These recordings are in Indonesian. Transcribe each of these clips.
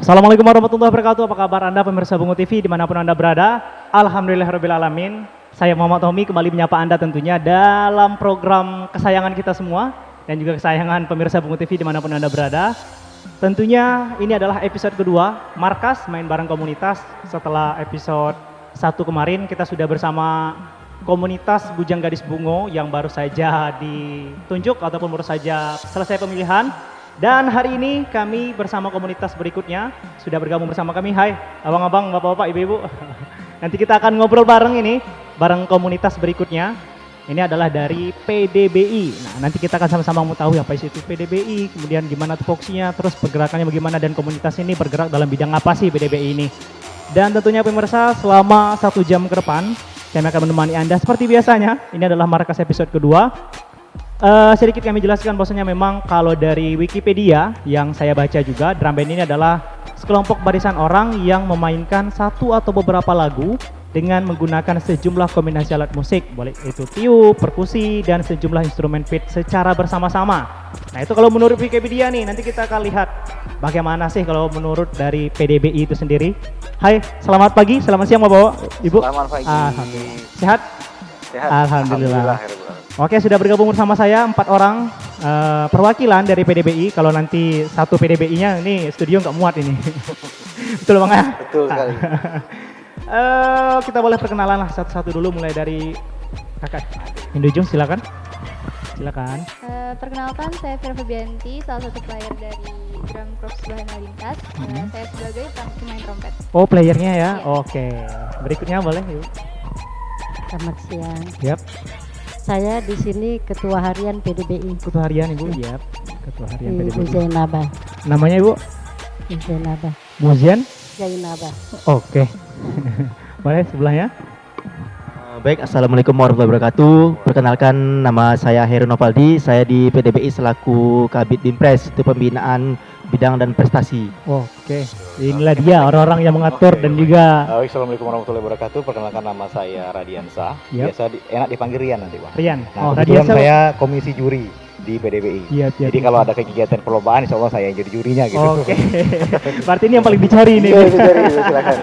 Assalamualaikum warahmatullahi wabarakatuh. Apa kabar Anda pemirsa Bungo TV dimanapun Anda berada? Alhamdulillahirrahmanirrahim. Saya Muhammad Tommy kembali menyapa Anda tentunya dalam program kesayangan kita semua dan juga kesayangan pemirsa Bungo TV dimanapun Anda berada. Tentunya ini adalah episode kedua Markas Main Bareng Komunitas. Setelah episode 1 kemarin kita sudah bersama komunitas Bujang Gadis Bungo yang baru saja ditunjuk ataupun baru saja selesai pemilihan. Dan hari ini kami bersama komunitas berikutnya sudah bergabung bersama kami. Hai abang-abang, bapak-bapak, ibu-ibu. Nanti kita akan ngobrol bareng ini, bareng komunitas berikutnya. Ini adalah dari PDBI. Nah, nanti kita akan sama-sama mengetahui apa itu PDBI, kemudian gimana tupoksinya, terus pergerakannya bagaimana, dan komunitas ini bergerak dalam bidang apa sih PDBI ini. Dan tentunya pemirsa, selama 1 jam ke depan, kami akan menemani Anda seperti biasanya. Ini adalah Markas episode kedua. Sedikit kami jelaskan bahwasanya memang kalau dari Wikipedia yang saya baca juga, drum band ini adalah sekelompok barisan orang yang memainkan satu atau beberapa lagu dengan menggunakan sejumlah kombinasi alat musik, boleh itu tiup, perkusi, dan sejumlah instrumen beat secara bersama-sama. Nah itu kalau menurut Wikipedia nih, nanti kita akan lihat bagaimana sih kalau menurut dari PDBI itu sendiri. Hai, selamat pagi, selamat siang Bapak, Ibu. Selamat pagi. Alhamdulillah. Sehat? Sehat. Alhamdulillah. Oke, sudah bergabung bersama saya 4 orang perwakilan dari PDBI. Kalau nanti satu PDBI-nya ini studio nggak muat ini. Betul Bang ya? Betul sekali. Kita boleh perkenalan lah satu-satu dulu, mulai dari kakak Indojung, silakan. Silakan. Perkenalkan, saya Vera Febianti, salah satu player dari Drum Corps Bahana Lintas. Saya sebagai pemain trompet. Oh, playernya ya? Iya. Oke. Berikutnya boleh yuk. Selamat siang. Yap. Saya di sini Ketua Harian PDBI. Ketua harian Ibu, yap. Ketua harian Ibu PDBI. Zainabah. Namanya Ibu? Zainabah. Muzian? Zainabah. Oke. Boleh sebelahnya? Baik, Assalamualaikum warahmatullahi wabarakatuh. Perkenalkan, nama saya Heru Novaldi. Saya di PDBI selaku Kabid Bimpres, itu pembinaan bidang dan prestasi. Oke. Inilah dia orang-orang yang mengatur dan juga Assalamualaikum warahmatullahi wabarakatuh. Perkenalkan, nama saya Radiansa. Yap. Biasa enak dipanggil Rian nanti, Pak. Rian. Nah, Tadi kebetulan saya komisi juri di PDBI. Iya, iya, Jadi iya. kalau ada kegiatan perlombaan, insya Allah saya yang jadi jurinya gitu. Oke. Berarti ini yang paling dicari nih. Iya, dicari, silakan.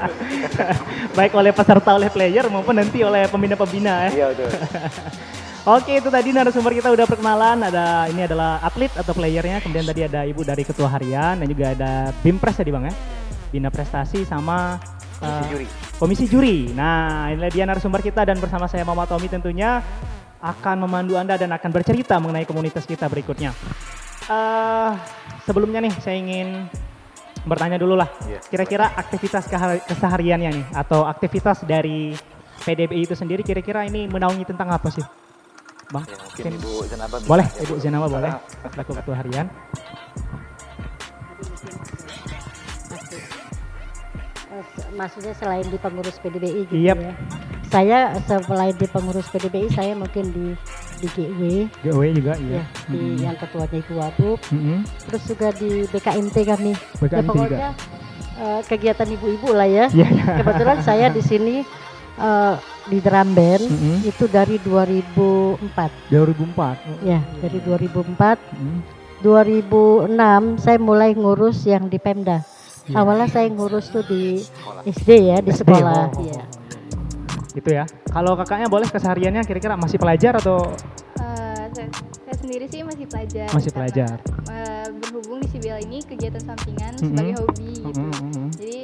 Baik oleh peserta, oleh player maupun nanti oleh pembina-pembina ya. Iya, betul. Oke, itu tadi narasumber kita udah perkenalan. Ini adalah atlet atau playernya. Kemudian tadi ada Ibu dari Ketua Harian dan juga ada Bimpres tadi Bang ya. Bina Prestasi sama Juri. Komisi Juri. Nah, inilah dia narasumber kita dan bersama saya Muhammad Tommy tentunya akan memandu Anda dan akan bercerita mengenai komunitas kita berikutnya. Sebelumnya nih saya ingin bertanya dulu lah. Iya. Kira-kira aktivitas kesehariannya nih atau aktivitas dari PDBI itu sendiri kira-kira ini menaungi tentang apa sih? Bang, Ya, mungkin Ibu Zanaba bisa. boleh, ya, Ibu Bu. Zenama boleh, selaku Ketua Harian. Maksudnya selain di pengurus PDBI gitu Yap. ya. Saya selain di pengurus PDBI, saya mungkin di GW GW juga, iya. ya, di yang ketuanya Ibu Wadub. Mm-mm. Terus juga di BKMT kami. BKMT Ya, pokoknya kegiatan ibu-ibu lah ya. Iya, iya. Kebetulan saya di sini di drum band Mm-mm. itu dari 2004. 2004. Ya, dari 2004. Mm. 2006 saya mulai ngurus yang di Pemda. Iya. Awalnya saya ngurus tuh di SD ya, di SD, sekolah. oh. Iya. Gitu ya. Kalau kakaknya boleh kesehariannya kira-kira masih pelajar atau Saya sendiri sih masih pelajar. masih karena, pelajar? berhubung di CBL ini kegiatan sampingan Mm-mm. sebagai hobi gitu. Mm-mm. Jadi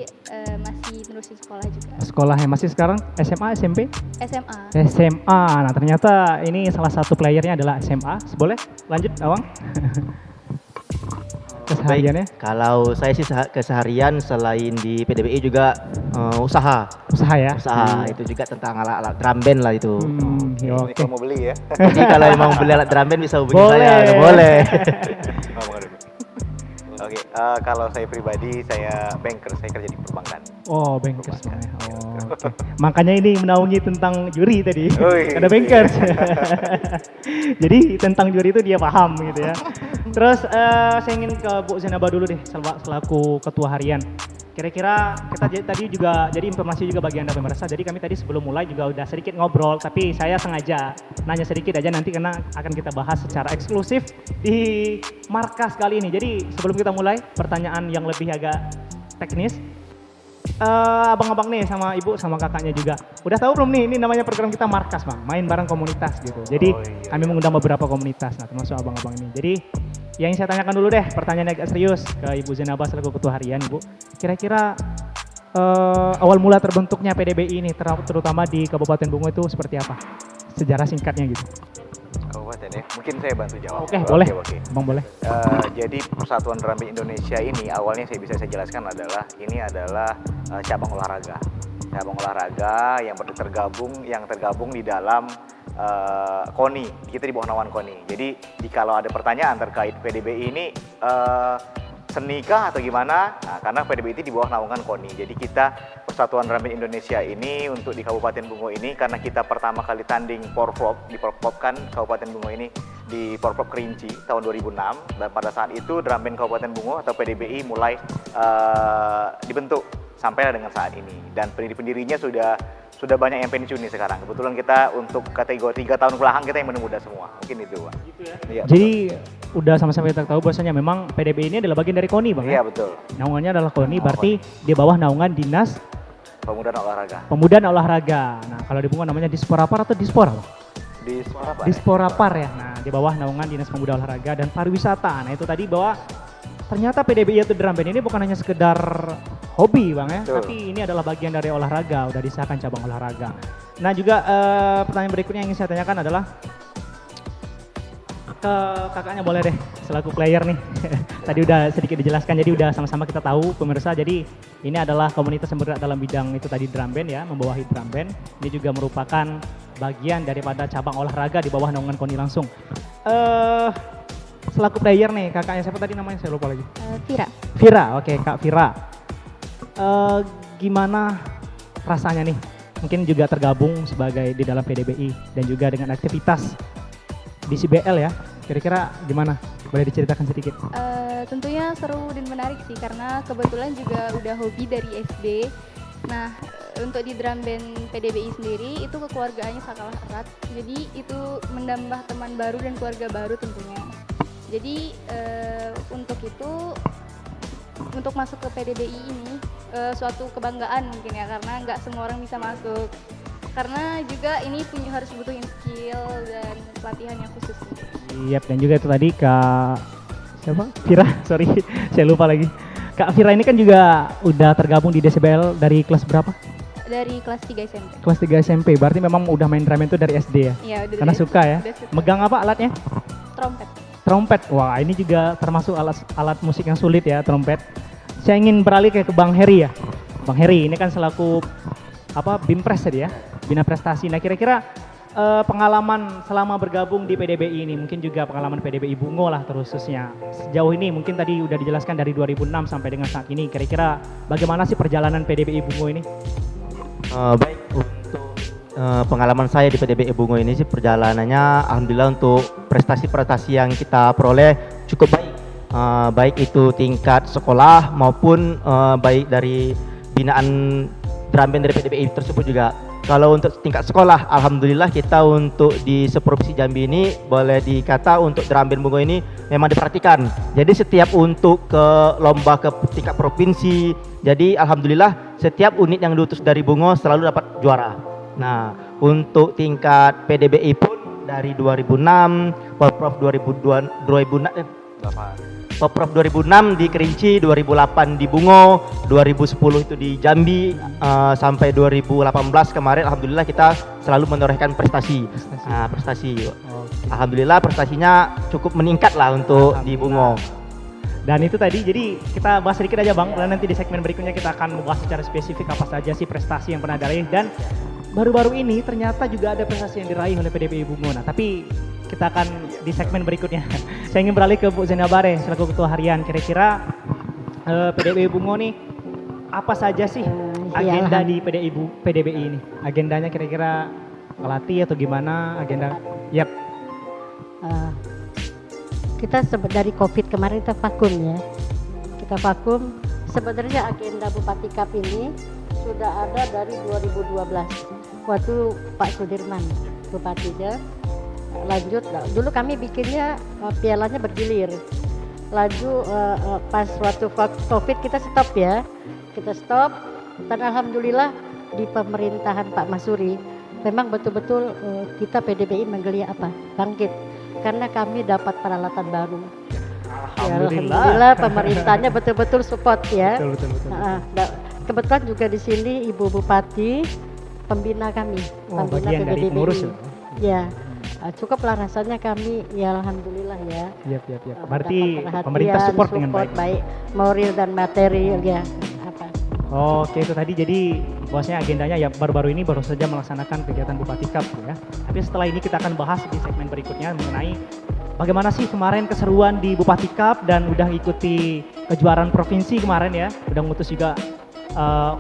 masih menerusin sekolah juga. Sekolah yang masih sekarang SMA, SMP? SMA. SMA. Nah, ternyata ini salah satu playernya adalah SMA. Boleh lanjut, Awang? Kesehariannya? Kalau saya sih keseharian selain di PDBI juga usaha. Usaha ya? Usaha itu juga tentang alat-alat drum band lah itu. Ini Oke. kalau mau beli ya. Jadi kalau emang beli alat drum band bisa hubungi Boleh. saya. Boleh. Oh, bukan dulu. Oke, kalau saya pribadi, saya banker, saya kerja di perbankan. Oh, bankers. Oh, oke. Makanya ini menaungi tentang juri tadi. Ui. Ada bankers. Jadi tentang juri itu dia paham gitu ya. Terus saya ingin ke Bu Zenaba dulu deh selaku Ketua Harian. Kira-kira kita tadi juga jadi informasi juga bagi Anda pemirsa. Jadi kami tadi sebelum mulai juga udah sedikit ngobrol, tapi saya sengaja nanya sedikit aja nanti karena akan kita bahas secara eksklusif di markas kali ini. Jadi sebelum kita mulai, pertanyaan yang lebih agak teknis. Abang-abang nih sama ibu sama kakaknya juga. Udah tahu belum nih ini namanya program kita Markas Bang, main bareng komunitas gitu. Jadi kami mengundang beberapa komunitas, nah termasuk abang-abang ini. Jadi yang saya tanyakan dulu deh, pertanyaan agak serius ke Ibu Zainabah selaku Ketua Harian Ibu. Kira-kira awal mula terbentuknya PDBI ini terutama di Kabupaten Bungo itu seperti apa? Sejarah singkatnya gitu. Kabupaten ya, mungkin saya bantu jawab. Oke, boleh. Oke. Bang boleh. Jadi Persatuan Drum Band Indonesia ini awalnya saya jelaskan adalah ini adalah cabang olahraga. Cabang olahraga yang tergabung di dalam KONI. Kita di bawah naungan KONI. Jadi kalau ada pertanyaan terkait PDBI ini senikah atau gimana? Nah, karena PDBI itu di bawah naungan KONI. Jadi kita Persatuan Drum Band Indonesia ini untuk di Kabupaten Bungo ini karena kita pertama kali tanding Porprov, diporprovkan Kabupaten Bungo ini di Porprov Kerinci tahun 2006 dan pada saat itu Drum Band Kabupaten Bungo atau PDBI mulai dibentuk sampailah dengan saat ini dan pendiri-pendirinya sudah banyak yang pensiun nih sekarang. Kebetulan kita untuk kategori 3 tahun belakang kita yang muda semua. Mungkin itu, Pak. Gitu ya. Iya, jadi udah sama-sama kita tahu bahwasanya memang PDBI ini adalah bagian dari KONI, Bang. Iya, ya? betul. Naungannya adalah KONI, berarti di bawah naungan Dinas Pemuda dan Olahraga. Nah, kalau di Bungo namanya Disporapar atau Dispora, Bang? Disporapar ya. Nah, di bawah naungan Dinas Pemuda Olahraga dan Pariwisata. Nah, itu tadi bahwa ternyata PDBI atau Drum Band ini bukan hanya sekedar hobi, Bang ya, Betul. tapi ini adalah bagian dari olahraga, udah disahkan cabang olahraga. Nah, juga pertanyaan berikutnya yang ingin saya tanyakan adalah ke kakaknya boleh deh selaku player nih. Tadi udah sedikit dijelaskan, jadi udah sama-sama kita tahu pemirsa. Jadi ini adalah komunitas yang bergerak dalam bidang itu tadi drum band ya, membawahi drum band. Ini juga merupakan bagian daripada cabang olahraga di bawah naungan KONI langsung. Selaku player nih, kakaknya siapa tadi namanya? Saya lupa lagi. Vira, oke Kak Vira. Gimana rasanya nih? Mungkin juga tergabung sebagai di dalam PDBI dan juga dengan aktivitas di CBL ya. Kira-kira gimana? Boleh diceritakan sedikit? Tentunya seru dan menarik sih karena kebetulan juga udah hobi dari SD. Nah, untuk di drum band PDBI sendiri itu kekeluargaannya sangat erat. Jadi itu menambah teman baru dan keluarga baru tentunya. Jadi untuk masuk ke PDBI ini suatu kebanggaan mungkin ya karena nggak semua orang bisa masuk. Karena juga ini harus butuhin skill dan pelatihan yang khusus. Iya, dan juga itu tadi Kak siapa? Vira, sorry saya lupa lagi. Kak Vira ini kan juga udah tergabung di DCBL dari kelas berapa? Dari kelas 3 SMP. Kelas 3 SMP, berarti memang udah main drum itu dari SD ya? Iya, udah. Karena suka ya? Suka. Megang apa alatnya? Trompet. Trompet, wah ini juga termasuk alat musik yang sulit ya, trompet. Saya ingin beralih ke Bang Heri ya. Bang Heri ini kan selaku BIMPRES tadi ya, Bina Prestasi. Nah kira-kira pengalaman selama bergabung di PDBI ini, mungkin juga pengalaman PDBI Bungo lah terkhususnya. Sejauh ini mungkin tadi udah dijelaskan dari 2006 sampai dengan saat ini, kira-kira bagaimana sih perjalanan PDBI Bungo ini? Baik, untuk pengalaman saya di PDBI Bungo ini sih perjalanannya alhamdulillah untuk prestasi-prestasi yang kita peroleh cukup baik. Baik itu tingkat sekolah maupun baik dari binaan drum band dari PDBI tersebut juga. Kalau untuk tingkat sekolah, alhamdulillah kita untuk di seprovinsi Jambi ini boleh dikata untuk drum band Bungo ini memang diperhatikan. Jadi setiap untuk ke lomba ke tingkat provinsi, jadi alhamdulillah setiap unit yang diutus dari Bungo selalu dapat juara. Nah, untuk tingkat PDBI pun dari 2006, Porprov 2006 di Kerinci, 2008 di Bungo, 2010 itu di Jambi, sampai 2018 kemarin alhamdulillah kita selalu menorehkan prestasi. Alhamdulillah prestasinya cukup meningkat lah untuk di Bungo. Dan itu tadi, jadi kita bahas sedikit aja Bang, dan nanti di segmen berikutnya kita akan membahas secara spesifik apa saja sih prestasi yang pernah diraih. Dan baru-baru ini ternyata juga ada prestasi yang diraih oleh PDBI Bungo. Nah tapi kita akan di segmen berikutnya. Saya ingin beralih ke Bu Zainabah selaku Ketua Harian. Kira-kira PDBI Bungo nih apa saja sih agenda di PDBI ini? Agendanya kira-kira ngelatih atau gimana agenda? Yap. Kita dari COVID kemarin kita vakum ya. Kita vakum. Sebenarnya agenda Bupati Cup ini sudah ada dari 2012 waktu Pak Sudirman Bupatinya. Lanjut, dulu kami bikinnya pialanya bergilir. Laju pas waktu COVID kita stop ya. Kita stop dan alhamdulillah di pemerintahan Pak Masuri memang betul-betul kita PDBI menggeliat bangkit karena kami dapat peralatan baru. Ya, alhamdulillah pemerintahnya betul-betul support ya. Betul. Kebetulan juga di sini Ibu Bupati pembina kami, Oh, pembina bagian dari pengurus Ya, cukuplah rasanya kami ya alhamdulillah ya. Iya. Mendapat Berarti perhatian, pemerintah support dengan baik. moral dan material ya. Oke, itu tadi jadi bahwasanya agendanya ya baru-baru ini baru saja melaksanakan kegiatan Bupati Cup ya. Tapi setelah ini kita akan bahas di segmen berikutnya mengenai bagaimana sih kemarin keseruan di Bupati Cup dan udah ikuti kejuaraan provinsi kemarin ya. Udah ngutus juga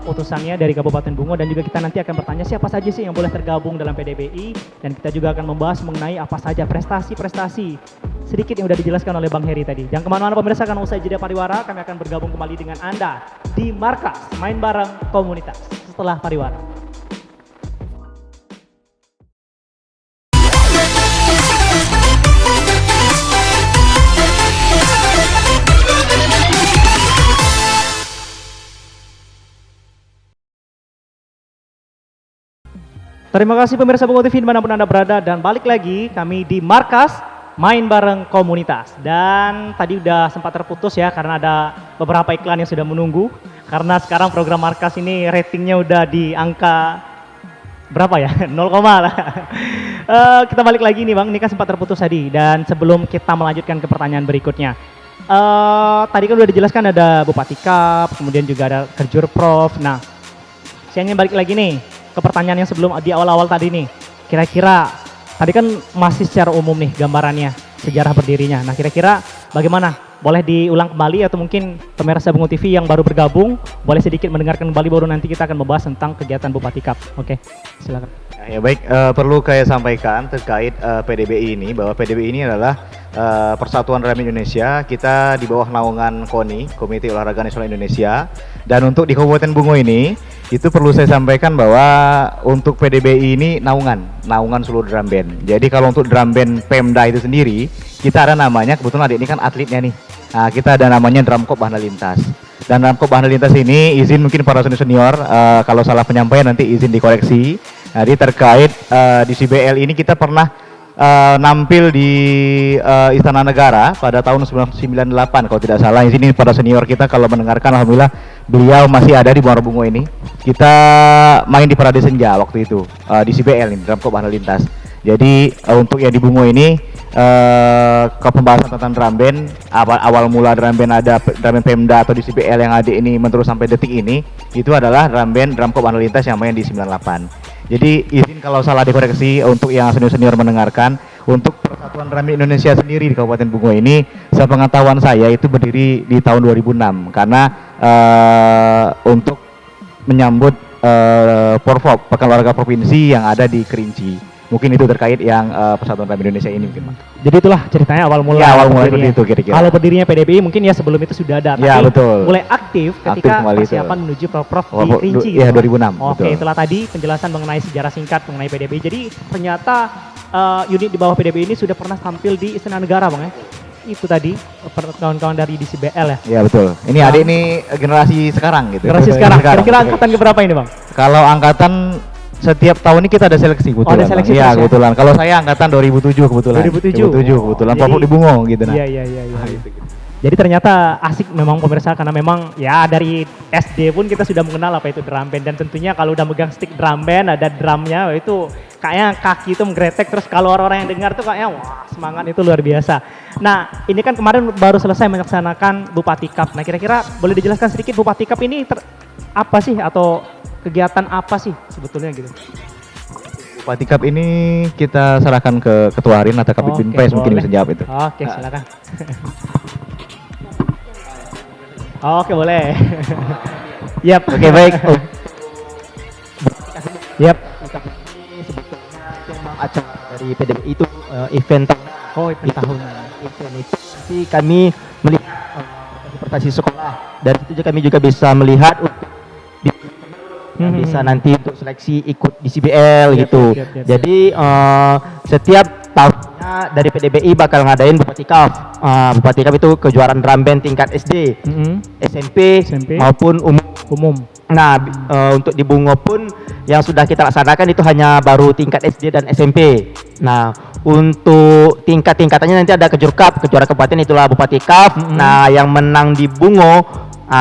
utusannya dari Kabupaten Bungo dan juga kita nanti akan bertanya siapa saja sih yang boleh tergabung dalam PDBI dan kita juga akan membahas mengenai apa saja prestasi-prestasi sedikit yang sudah dijelaskan oleh Bang Heri tadi. Jangan kemana-mana pemirsa, karena usai jeda pariwara kami akan bergabung kembali dengan Anda di Markas Main Bareng Komunitas setelah pariwara. Terima kasih pemirsa Bungo TV dimanapun Anda berada dan balik lagi kami di Markas Main Bareng Komunitas. Dan tadi udah sempat terputus ya karena ada beberapa iklan yang sudah menunggu. Karena sekarang program Markas ini ratingnya udah di angka berapa ya? 0, lah. Kita balik lagi nih Bang, ini kan sempat terputus tadi. Dan sebelum kita melanjutkan ke pertanyaan berikutnya. Tadi kan udah dijelaskan ada Bupati Cup, kemudian juga ada Kerjur Prof. Nah, saya ingin balik lagi nih ke pertanyaan yang sebelum di awal-awal tadi nih. Kira-kira tadi kan masih secara umum nih gambarannya, sejarah berdirinya. Nah kira-kira bagaimana? Boleh diulang kembali atau mungkin pemirsa Bungo TV yang baru bergabung boleh sedikit mendengarkan kembali baru nanti kita akan membahas tentang kegiatan Bupati Cup. Oke, silakan. Ya baik, perlu saya sampaikan terkait PDBI ini bahwa PDBI ini adalah Persatuan Rami Indonesia. Kita di bawah naungan KONI, Komite Olahraga Nasional Indonesia. Dan untuk di Kabupaten Bungo ini itu perlu saya sampaikan bahwa untuk PDBI ini naungan seluruh drum band. Jadi kalau untuk drum band Pemda itu sendiri kita ada namanya, kebetulan adik ini kan atletnya nih. Nah, kita ada namanya Dramkop Bahana Lintas. Dan Dramkop Bahana Lintas ini izin mungkin para senior kalau salah penyampaian nanti izin dikoreksi. Jadi terkait di CBL ini kita pernah nampil di Istana Negara pada tahun 1998 kalau tidak salah. Di sini para senior kita kalau mendengarkan alhamdulillah beliau masih ada di Bungo ini. Kita main di Parade Senja waktu itu di CBL ini Dramkop Bahana Lintas. Jadi untuk yang di Bungo ini ke pembahasan tentang drum band, awal mula drum band ada drum band Pemda atau di CBL yang ada ini menerus sampai detik ini itu adalah drum band Dramkop Bahana Lintas yang main di 98. Jadi izin kalau salah dikoreksi untuk yang senior mendengarkan. Untuk Persatuan Rami Indonesia sendiri di Kabupaten Bungo ini sepengetahuan saya itu berdiri di tahun 2006 karena untuk menyambut Porprov Pekan Olahraga Provinsi yang ada di Kerinci. Mungkin itu terkait yang Persatuan Rami Indonesia ini mungkin. Jadi itulah ceritanya awal mula. Ya, awal mula seperti itu kira-kira. Kalau berdirinya PDBI mungkin ya sebelum itu sudah ada. Ya, tapi betul. mulai aktif ketika persiapan menuju Prof di Kerinci. Iya, 2006. Oke, betul. itulah tadi penjelasan mengenai sejarah singkat mengenai PDBI. Jadi ternyata unit di bawah PDBI ini sudah pernah tampil di Istana Negara Bang ya? Itu tadi kawan-kawan dari DCBL ya? Iya betul. Ini adik ini generasi sekarang gitu. Generasi sekarang. Kira-kira angkatan keberapa ini Bang? Kalau angkatan setiap tahun ini kita ada seleksi kebetulan. Oh, ada seleksi Iya, terus ya? kebetulan. Kalau saya angkatan 2007 kebetulan. 2007 kebetulan. Jadi- Pokok di Bungo gitu nah. Iya. Jadi ternyata asik memang pemirsa karena memang ya dari SD pun kita sudah mengenal apa itu drum band dan tentunya kalau udah megang stick drum band ada drumnya itu kayaknya kaki itu menggretek terus kalau orang-orang yang dengar tuh kayaknya wah semangat itu luar biasa. Nah ini kan kemarin baru selesai melaksanakan Bupati Cup. Nah kira-kira boleh dijelaskan sedikit Bupati Cup ini apa sih atau kegiatan apa sih sebetulnya gitu? Bupati Cup ini kita serahkan ke Ketua Harin atau Kabid Binpres mungkin boleh. bisa jawab itu. Oke silakan. Oke boleh. Yap. Oke baik. Yap. Acara dari PDBI itu event tahunan. Oh itu tahunan. Event itu nanti kami melihat prestasi sekolah. Dari situ kami juga bisa melihat untuk bisa nanti untuk seleksi ikut di CBL Yap, gitu. yap. Jadi setiap tahunnya dari PDBI bakal ngadain Bupati Cup. Bupati Cup itu kejuaraan drum band tingkat SD, SMP, maupun umum. Nah, untuk di Bungo pun yang sudah kita laksanakan itu hanya baru tingkat SD dan SMP. Nah, untuk tingkatannya nanti ada Kejur Cup, kejuaraan kabupaten itulah Bupati Cup. Nah, yang menang di Bungo,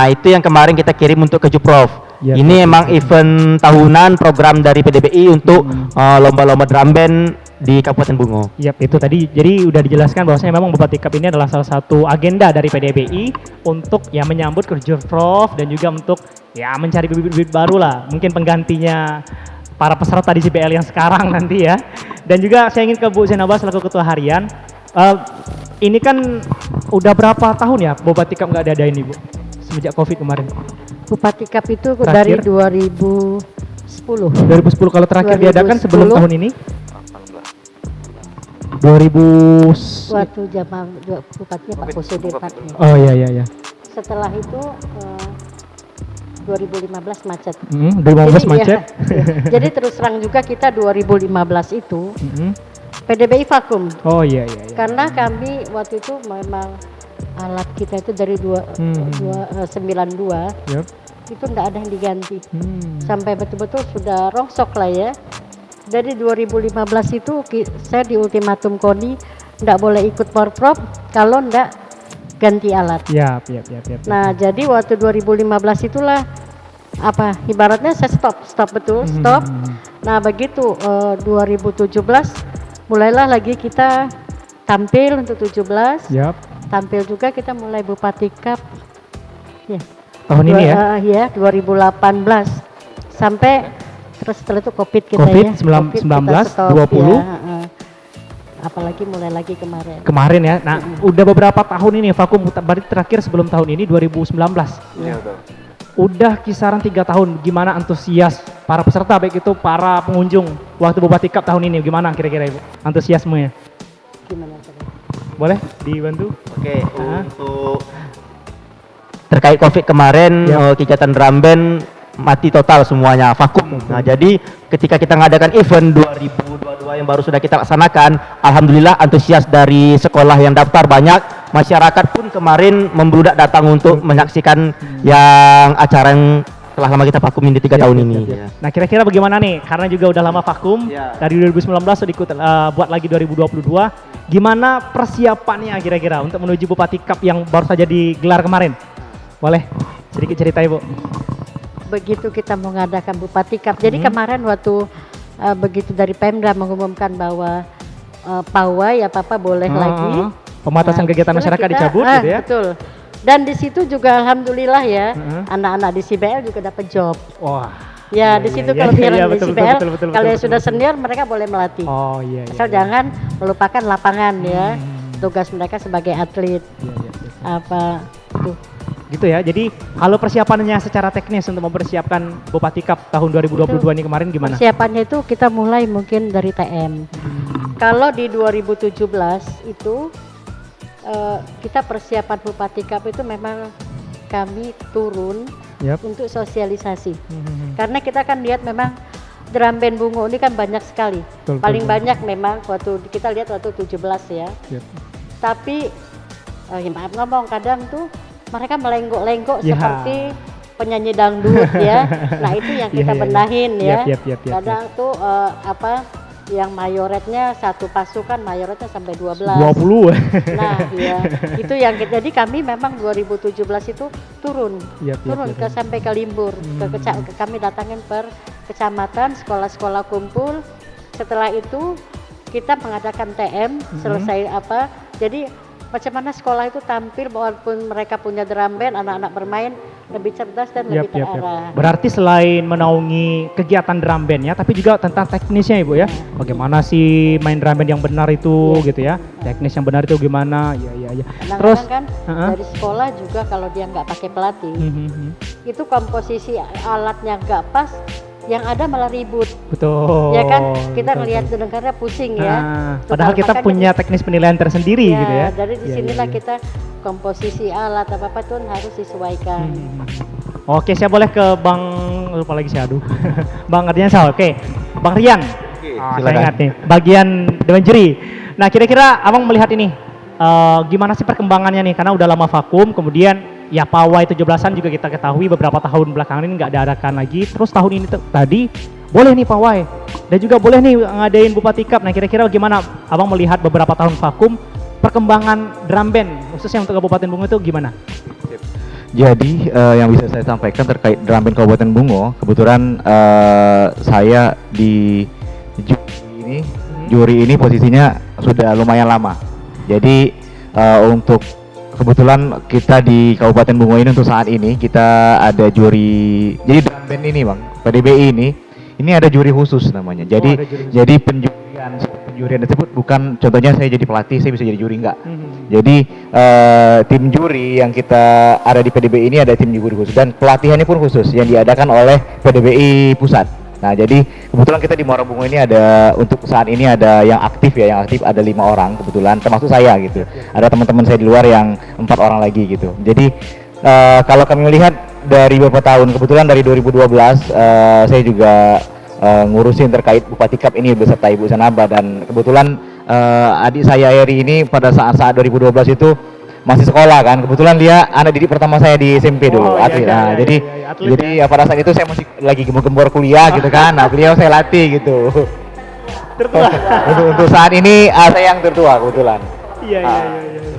itu yang kemarin kita kirim untuk ke Juprov. Ini emang event tahunan program dari PDBI untuk lomba-lomba drum band di Kabupaten Bungo. Yap, itu tadi jadi udah dijelaskan bahwasanya memang Bupati Cup ini adalah salah satu agenda dari PDBI untuk ya menyambut Kejurprov dan juga untuk ya mencari bibit-bibit baru lah, mungkin penggantinya para peserta di CBL yang sekarang nanti ya. Dan juga saya ingin ke Bu Zainabah selaku Ketua Harian. Ini kan udah berapa tahun ya Bupati Cup nggak ada ini Bu? Semenjak Covid kemarin. Bupati Cup itu Terakhir? dari 2010. 2010 kalau terakhir diadakan sebelum 2010. tahun ini? 2000 Waktu zaman Bupatinya Pak Kusudi Patmi. Oh iya. Setelah itu 2015 macet. 2015 macet. Ya, jadi terus terang juga kita 2015 itu PDBI vakum. Oh iya. Karena kami waktu itu memang alat kita itu dari 92 Yep. itu enggak ada yang diganti. Sampai betul-betul sudah rongsok lah ya. Dari 2015 itu saya di ultimatum KONI enggak boleh ikut Porprov kalau enggak ganti alat. Yap. Nah, jadi waktu 2015 itulah apa ibaratnya saya stop betul, stop. Nah, begitu 2017 mulailah lagi kita tampil untuk 17. Yap. Tampil juga kita mulai Bupati Cup. Ya. Tahun ini ya? Iya, 2018. Sampai terus setelah itu Covid kita Covid, ya. 19, kita stop, 20. Ya, apalagi mulai lagi kemarin. Kemarin ya. Nah, udah beberapa tahun ini vakum, berarti terakhir sebelum tahun ini 2019. Iya betul. Udah kisaran 3 tahun. Gimana antusias para peserta baik itu para pengunjung waktu Bupati Cup tahun ini? Gimana kira-kira Ibu antusiasmenya? Gimana tadi? Boleh dibantu? Oke, untuk terkait Covid kemarin kegiatan drum band mati total semuanya, vakum. Nah, jadi ketika kita mengadakan event 2022 yang baru sudah kita laksanakan, alhamdulillah antusias dari sekolah yang daftar banyak, masyarakat pun kemarin membludak datang untuk menyaksikan yang acara yang telah lama kita vakum di 3 tahun ini. Nah, kira-kira bagaimana nih? Karena juga udah lama vakum, dari 2019 sudah ikut buat lagi 2022. Gimana persiapannya kira-kira untuk menuju Bupati Cup yang baru saja digelar kemarin? Boleh sedikit cerita Ibu? Begitu kita mengadakan Bupati Cup. Jadi kemarin waktu begitu dari Pemda mengumumkan bahwa pawai apa boleh lagi. Pembatasan kegiatan setelah masyarakat kita, dicabut gitu ya. Betul. Dan di situ juga alhamdulillah ya, anak-anak di CBL juga dapat job. Wah. Ya, di situ kelebihan di betul, CBL. betul, Kalau yang sudah senior mereka boleh melatih. Oh iya. Asal jangan melupakan lapangan ya. Tugas mereka sebagai atlet. Apa tuh. Gitu ya. Jadi kalau persiapannya secara teknis untuk mempersiapkan Bupati Cup tahun 2022 ini kemarin gimana? Persiapannya itu kita mulai mungkin dari TM. Kalau di 2017 itu kita persiapan Bupati Cup itu memang kami turun untuk sosialisasi. Karena kita kan lihat memang drum band Bungo ini kan banyak sekali. Paling banyak memang waktu kita lihat waktu 17 ya. Tapi maaf ngomong kadang tuh mereka melenggok-lenggok seperti penyanyi dangdut ya. Nah, itu yang kita benahin ya. Kadang tuh yang mayoretnya satu pasukan mayoretnya sampai 12. 20. Nah, ya. Itu yang jadi kami memang 2017 itu turun ke sampai ke Limbur, kami datangin per kecamatan, sekolah-sekolah kumpul. Setelah itu kita mengadakan TM, selesai jadi macam mana sekolah itu tampil walaupun mereka punya drum band, anak-anak bermain lebih cerdas dan lebih terarah. Berarti selain menaungi kegiatan drum bandnya, tapi juga tentang teknisnya Ibu ya. Bagaimana sih main drum band yang benar itu gitu ya. Teknis yang benar itu gimana? Ya. Terus kan dari sekolah juga kalau dia nggak pakai pelatih, itu komposisi alatnya nggak pas, yang ada malah ribut. Betul. Ya kan, kita ngelihat dengarnya pusing ya. Padahal kita punya teknis penilaian tersendiri gitu ya. Dari disinilah kita komposisi alat apa tuh harus disesuaikan. Oke, saya boleh ke Bang, lupa lagi saya Bang Ardiansah. Oke, Bang Rian. Saya ingat nih, bagian Dewan Juri. Nah, kira-kira abang melihat ini gimana sih perkembangannya nih? Karena udah lama vakum, kemudian ya pawai 17-an juga kita ketahui beberapa tahun belakangan ini nggak diadakan lagi. Terus tahun ini tadi boleh nih pawai dan juga boleh nih ngadain Bupati Cup. Nah, kira-kira gimana abang melihat beberapa tahun vakum perkembangan drum band khususnya untuk Kabupaten Bungo itu gimana? Jadi yang bisa saya sampaikan terkait drum band Kabupaten Bungo, kebetulan saya di juri ini posisinya sudah lumayan lama. Jadi untuk kebetulan kita di Kabupaten Bungo ini untuk saat ini kita ada juri. Jadi drum band ini bang, PDBI ini ada juri khusus namanya. Jadi jadi penjurian tersebut bukan contohnya saya jadi pelatih saya bisa jadi juri enggak. Jadi tim juri yang kita ada di PDBI ini ada tim juri khusus dan pelatihannya pun khusus yang diadakan oleh PDBI pusat. Nah, jadi kebetulan kita di Muara Bungo ini ada untuk saat ini ada yang aktif ya, yang aktif ada 5 orang kebetulan termasuk saya gitu. Ada teman-teman saya di luar yang 4 orang lagi gitu. Jadi kalau kami melihat dari beberapa tahun kebetulan dari 2012 saya juga ngurusin terkait Bupati Cup ini beserta Ibu Sanaba dan kebetulan adik saya Eri ini pada saat 2012 itu masih sekolah kan, kebetulan dia anak didik pertama saya di SMP dulu, atlet. Nah, jadi pada saat itu saya masih lagi gembor-gembor kuliah gitu kan, nah beliau saya latih gitu. Tertua. untuk saat ini saya yang tertua kebetulan. Iya.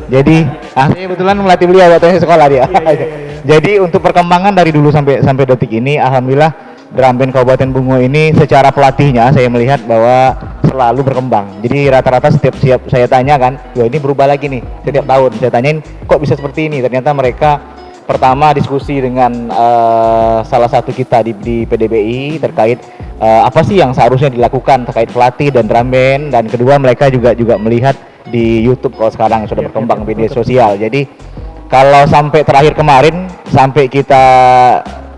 Jadi saya kebetulan melatih beliau waktu saya sekolah dia. Jadi untuk perkembangan dari dulu sampai detik ini, alhamdulillah drum band Kabupaten Bungo ini secara pelatihnya saya melihat bahwa selalu berkembang. Jadi rata-rata setiap saya tanya kan, ini berubah lagi nih setiap tahun. Saya tanyain kok bisa seperti ini. Ternyata mereka pertama diskusi dengan salah satu kita di PDBI terkait apa sih yang seharusnya dilakukan terkait pelatih dan drum band, dan kedua mereka juga melihat di YouTube kalau sekarang sudah berkembang media sosial. Jadi kalau sampai terakhir kemarin sampai kita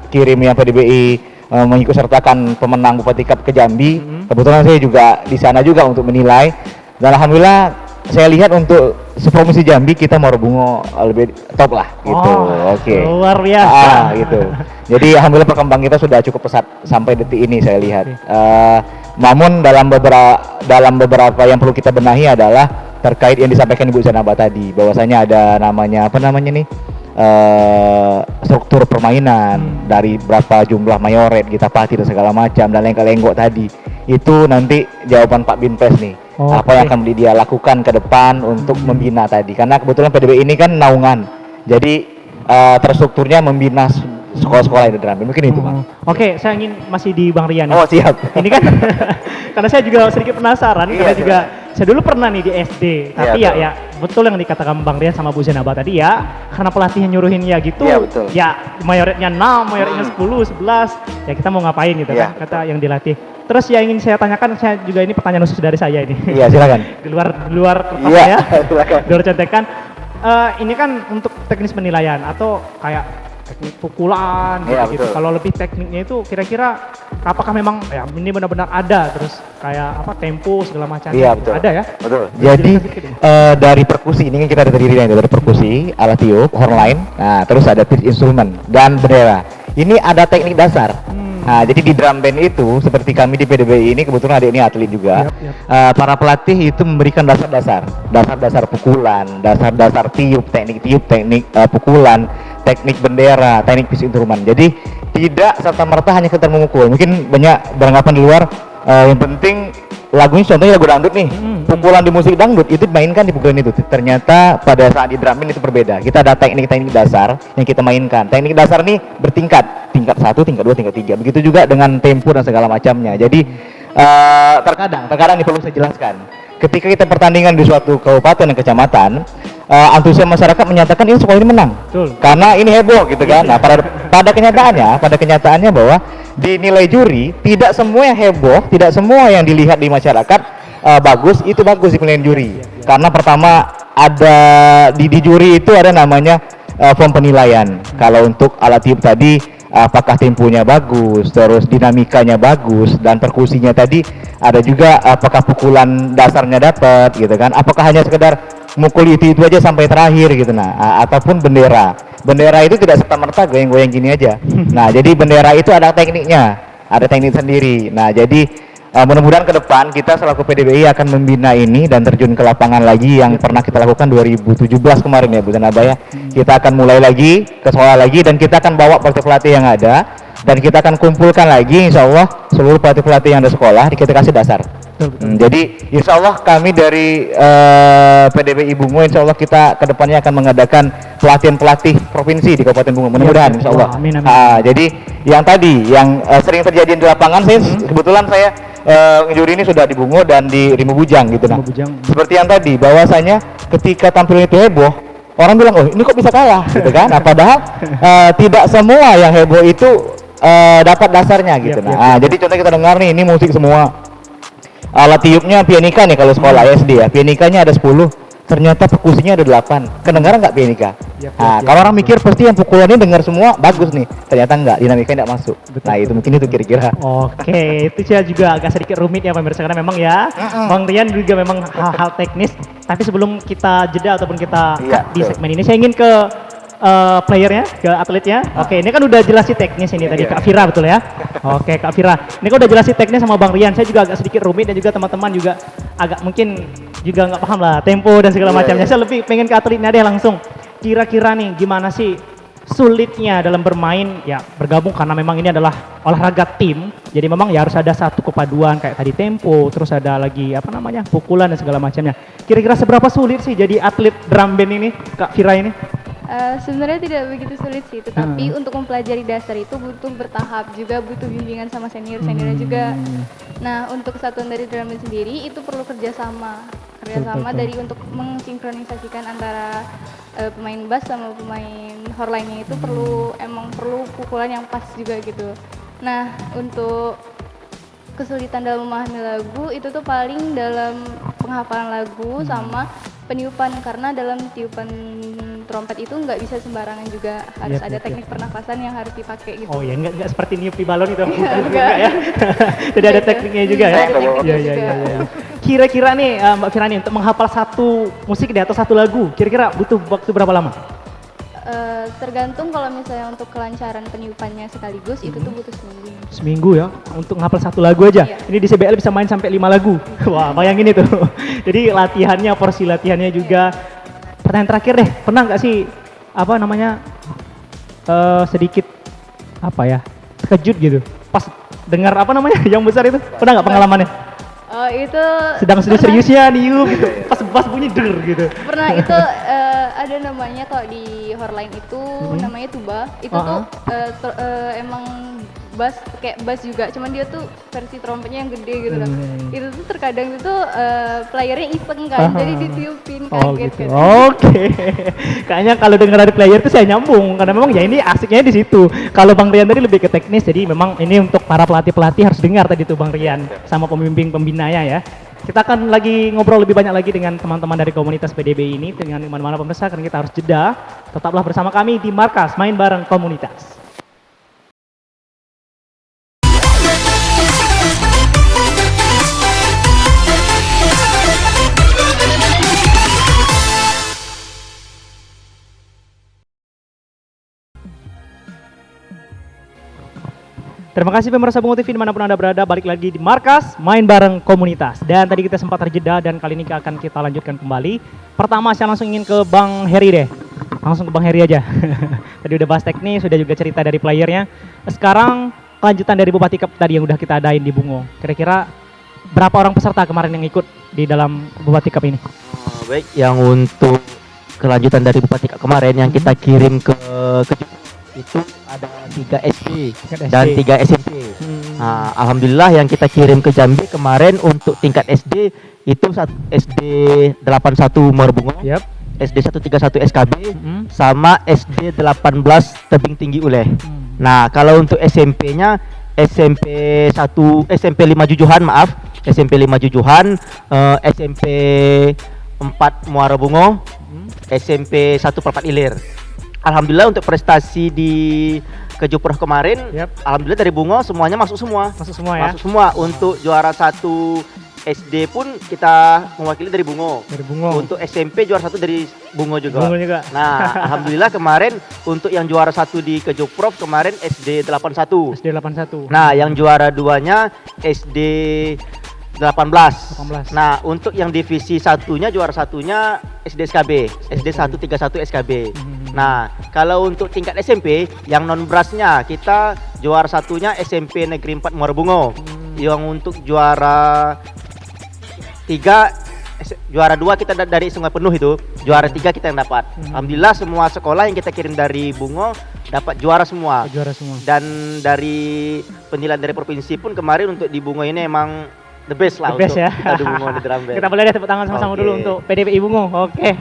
kirim yang PDBI mengikut sertakan pemenang Bupati Cup ke Jambi, kebetulan saya juga di sana juga untuk menilai dan alhamdulillah saya lihat untuk seprovinsi Jambi kita Muara Bungo lebih top lah gitu. Oke. Luar biasa. Gitu. Jadi alhamdulillah perkembangan kita sudah cukup pesat sampai detik ini saya lihat. Namun dalam beberapa yang perlu kita benahi adalah terkait yang disampaikan Ibu Sanaba tadi, bahwasanya ada namanya struktur permainan dari berapa jumlah mayoret, gita pati dan segala macam dan lenggok tadi. Itu nanti jawaban Pak Binpes nih. Apa yang akan dia lakukan ke depan untuk membina tadi. Karena kebetulan PDB ini kan naungan. Jadi terstrukturnya membina sekolah-sekolah di drum band. Mungkin itu, Bang. Oke, saya ingin masih di Bang Rian. Oh, siap. Ini kan karena saya juga sedikit penasaran karena juga saya dulu pernah nih di SD. Tapi ya betul yang dikatakan Bang Rian sama Bu Zenaba tadi ya, karena pelatih yang nyuruhin ya gitu. Iya, betul. Ya mayoritnya 6, mayoritnya 10, 11. Ya kita mau ngapain gitu kan kata yang dilatih. Terus yang ingin saya tanyakan, saya juga ini pertanyaan khusus dari saya ini. Iya, silakan. di luar kertas ya. Silakan. Di luar contekan. Ini kan untuk teknis penilaian atau kayak teknik pukulan gitu. Kalau lebih tekniknya itu kira-kira apakah memang ya ini benar-benar ada terus kayak apa tempo segala macam betul. Ada ya? Betul. Jadi dari perkusi ini kan kita ada terdiri dari perkusi, alat tiup, horn line, nah terus ada pitch instrument dan bendera. Ini ada teknik dasar. Nah, jadi di drum band itu seperti kami di PDBI ini kebetulan adik ini atlet juga. Para pelatih itu memberikan dasar pukulan, dasar tiup, teknik pukulan, teknik bendera, teknik pitch instrument. Jadi tidak serta-merta hanya sekedar memukul. Mungkin banyak beranggapan di luar yang penting lagunya contohnya lagu dangdut nih. Pukulan di musik dangdut itu dimainkan di pukulan itu. Ternyata pada saat di drum band itu berbeda. Kita ada teknik-teknik dasar yang kita mainkan. Teknik dasar nih bertingkat. Tingkat 1, tingkat 2, tingkat 3. Begitu juga dengan tempo dan segala macamnya. Jadi terkadang ini perlu saya jelaskan. Ketika kita pertandingan di suatu kabupaten dan kecamatan, antusias masyarakat menyatakan ini sekolah ini menang. Betul. Karena ini heboh gitu kan. Nah, pada kenyataannya bahwa dinilai juri tidak semua yang heboh, tidak semua yang dilihat di masyarakat bagus di penilaian juri. Karena pertama ada di juri itu ada namanya form penilaian. Kalau untuk alat tiup tadi apakah temponya bagus, terus dinamikanya bagus, dan perkusinya tadi ada juga apakah pukulan dasarnya dapat gitu kan, apakah hanya sekedar mukul itu aja sampai terakhir gitu. Nah, ataupun bendera itu tidak serta-merta goyang-goyang gini aja. Nah, jadi bendera itu ada tekniknya, ada teknik sendiri. Nah, jadi mudah-mudahan ke depan kita selaku PDBI akan membina ini dan terjun ke lapangan lagi yang pernah kita lakukan 2017 kemarin ya Bu dan Abah ya. Kita akan mulai lagi ke sekolah lagi dan kita akan bawa pelatih-pelatih yang ada dan kita akan kumpulkan lagi insya Allah seluruh pelatih-pelatih yang ada sekolah kita kasih dasar. Jadi insya Allah kami dari PDBI Bungo insya Allah kita kedepannya akan mengadakan pelatihan-pelatih provinsi di Kabupaten Bungo mudah-mudahan insya Allah. Amin, amin. Jadi yang tadi yang sering terjadi di lapangan saya kebetulan saya injury ini sudah di Bungo dan di Rimau Bujang gitu nah. Seperti yang tadi bahwasanya ketika tampil itu heboh orang bilang oh ini kok bisa kalah gitu kan. Nah, padahal tidak semua yang heboh itu dapat dasarnya gitu. Jadi contoh kita dengar nih ini musik semua. Alat tiupnya pianika nih kalau sekolah SD ya, pianikanya ada 10, ternyata perkusinya ada 8. Kedengaran nggak pianika? Kalau orang mikir pasti yang pukulannya dengar semua bagus nih, ternyata nggak, dinamikanya nggak masuk. Nah itu mungkin itu kira-kira. Oke, itu saya juga agak sedikit rumit ya pemirsa karena memang ya Bang Rian juga memang hal-hal teknis. Tapi sebelum kita jeda ataupun kita cut di segmen ini, saya ingin ke playernya, ke atletnya. Oke, ini kan udah jelasin teknis ini tadi Kak Fira betul ya? Oke, Kak Fira. Ini kan udah jelasin teknis sama Bang Rian. Saya juga agak sedikit rumit dan juga teman-teman juga agak mungkin juga nggak paham lah tempo dan segala macamnya. Saya lebih pengen ke atletnya deh langsung. Kira-kira nih gimana sih sulitnya dalam bermain ya bergabung karena memang ini adalah olahraga tim. Jadi memang ya harus ada satu kepaduan kayak tadi tempo, terus ada lagi apa namanya pukulan dan segala macamnya. Kira-kira seberapa sulit sih jadi atlet drum band ini, Kak Fira ini? Sebenarnya tidak begitu sulit sih, tetapi untuk mempelajari dasar itu butuh bertahap, juga butuh bimbingan sama seniornya juga. Nah, untuk kesatuan dari drum band sendiri itu perlu kerjasama dari untuk mensinkronisasikan antara pemain bass sama pemain horn lainnya itu perlu pukulan yang pas juga gitu. Nah, untuk kesulitan dalam memahami lagu itu tuh paling dalam penghafalan lagu sama peniupan, karena dalam tiupan trompet itu nggak bisa sembarangan juga, harus ada teknik pernafasan yang harus dipakai gitu. Oh ya, nggak seperti niup di balon itu enggak ya. Jadi ada tekniknya juga ya. Iya. Kira-kira nih Mbak Fira nih untuk menghafal satu musik atau satu lagu, kira-kira butuh waktu berapa lama? Tergantung, kalau misalnya untuk kelancaran peniupannya sekaligus itu tuh butuh seminggu. Seminggu ya untuk menghafal satu lagu aja. Iya. Ini di CBL bisa main sampai 5 lagu. Wah, bayangin itu. Jadi latihannya, porsi latihannya juga. Pertanyaan terakhir deh, pernah nggak sih apa namanya sedikit apa ya terkejut gitu pas dengar apa namanya yang besar itu, pernah nggak pengalamannya? Oh itu sedang serius-seriusnya niup gitu, pas bunyi der gitu. Pernah itu ada namanya kalau di horline itu namanya tuba, itu tuh emang bass, kayak bass juga, cuman dia tuh versi trompetnya yang gede gitu kan. Itu tuh terkadang itu playernya iseng kan, jadi ditiupin kaget gitu. Oke. Kayaknya kalau dengar dari player tuh saya nyambung karena memang ya ini asiknya di situ. Kalau Bang Rian tadi lebih ke teknis, jadi memang ini untuk para pelatih-pelatih harus dengar tadi tuh Bang Rian sama pembimbing pembinanya ya. Kita akan lagi ngobrol lebih banyak lagi dengan teman-teman dari komunitas PDB ini dengan mana-mana pemirsa, karena kita harus jeda. Tetaplah bersama kami di Markas Main Bareng Komunitas. Terima kasih pemirsa Bungo TV dimanapun Anda berada, balik lagi di Markas Main Bareng Komunitas. Dan tadi kita sempat terjeda dan kali ini akan kita lanjutkan kembali. Pertama saya langsung ingin ke Bang Heri deh. Langsung ke Bang Heri aja. Tadi udah bahas teknis, sudah juga cerita dari playernya. Sekarang kelanjutan dari Bupati Cup tadi yang udah kita adain di Bungo. Kira-kira berapa orang peserta kemarin yang ikut di dalam Bupati Cup ini? Baik, yang untuk kelanjutan dari Bupati Cup kemarin yang kita kirim ke itu ada 3 SD dan 3 SMP. Nah, alhamdulillah yang kita kirim ke Jambi kemarin untuk tingkat SD itu SD 81 Muarbungo, SD 131 SKB, sama SD 18 Tebing Tinggi Uleh. Nah, kalau untuk SMP-nya SMP 1 SMP 5 Jujuhan, maaf, SMP 5 Jujuhan, SMP 4 Muara Bungo, SMP 1 Perpat Ilir. Alhamdulillah untuk prestasi di Kejupro kemarin, alhamdulillah dari Bungo semuanya masuk semua. Masuk semua ya. Masuk semua. Untuk juara 1 SD pun kita mewakili dari Bungo. Dari Bungo. Untuk SMP juara 1 dari Bungo juga. Bungo juga. Nah, alhamdulillah kemarin untuk yang juara 1 di Kejokprov kemarin SD 81. SD 81. Nah, yang juara 2-nya SD 18. 18. Nah, untuk yang divisi satunya juara satunya SD SKB, SD 131 SKB. Nah, kalau untuk tingkat SMP yang non brasnya kita juara satunya SMP Negeri 4 Muara Bungo. Yang untuk juara 3 juara 2 kita dari Sungai Penuh itu, juara 3 kita yang dapat. Alhamdulillah semua sekolah yang kita kirim dari Bungo dapat juara semua. Juara semua. Dan dari penilaian dari provinsi pun kemarin untuk di Bungo ini emang the best lah The best untuk ya. kita di Bungo di drum band. Kita boleh deh tepuk tangan sama-sama Oke. dulu untuk PDBI Bungo. Oke.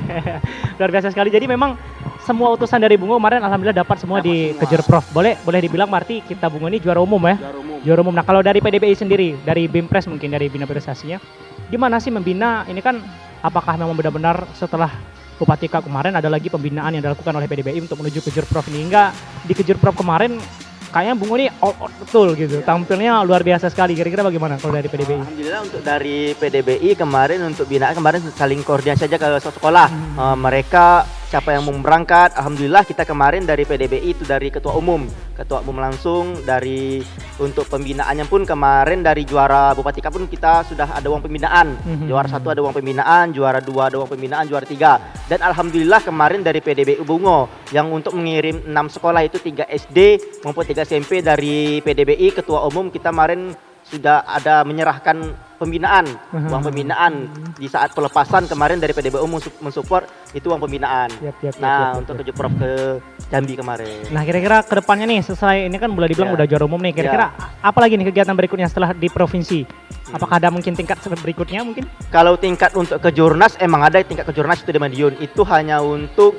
Luar biasa sekali. Jadi memang semua utusan dari Bungo kemarin alhamdulillah dapat semua di Kejurprov. Boleh dibilang berarti kita Bungo ini juara umum ya. Juara umum. Nah, kalau dari PDBI sendiri, dari BIMPRES mungkin dari Bina Prestasinya, gimana sih membina ini kan apakah memang benar-benar setelah Bupatika kemarin ada lagi pembinaan yang dilakukan oleh PDBI untuk menuju Kejurprov ini, hingga di Kejurprov kemarin kayaknya Bungo ini all out betul gitu. Tampilnya luar biasa sekali. Kira-kira bagaimana kalau dari PDBI? Alhamdulillah untuk dari PDBI kemarin untuk binaan kemarin saling koordinasi saja ke sekolah. Mereka siapa yang mau berangkat, alhamdulillah kita kemarin dari PDBI itu dari ketua umum langsung dari untuk pembinaannya pun kemarin dari juara Bupatika pun kita sudah ada uang pembinaan. Juara 1 ada uang pembinaan, juara 2 ada uang pembinaan, juara 3. Dan alhamdulillah kemarin dari PDBI Bungo yang untuk mengirim 6 sekolah itu 3 SD maupun 3 SMP dari PDBI ketua umum kita kemarin sudah ada menyerahkan pembinaan, uang pembinaan di saat pelepasan kemarin dari PDBI mensupport itu uang pembinaan. Untuk Kejurprov ke Jambi kemarin. Nah, kira-kira ke depannya nih selesai ini kan boleh dibilang udah juara umum nih. Kira-kira apa lagi nih kegiatan berikutnya setelah di provinsi? Apakah ada mungkin tingkat berikutnya mungkin? Kalau tingkat untuk kejurnas emang ada tingkat kejurnas itu di Madiun. Itu hanya untuk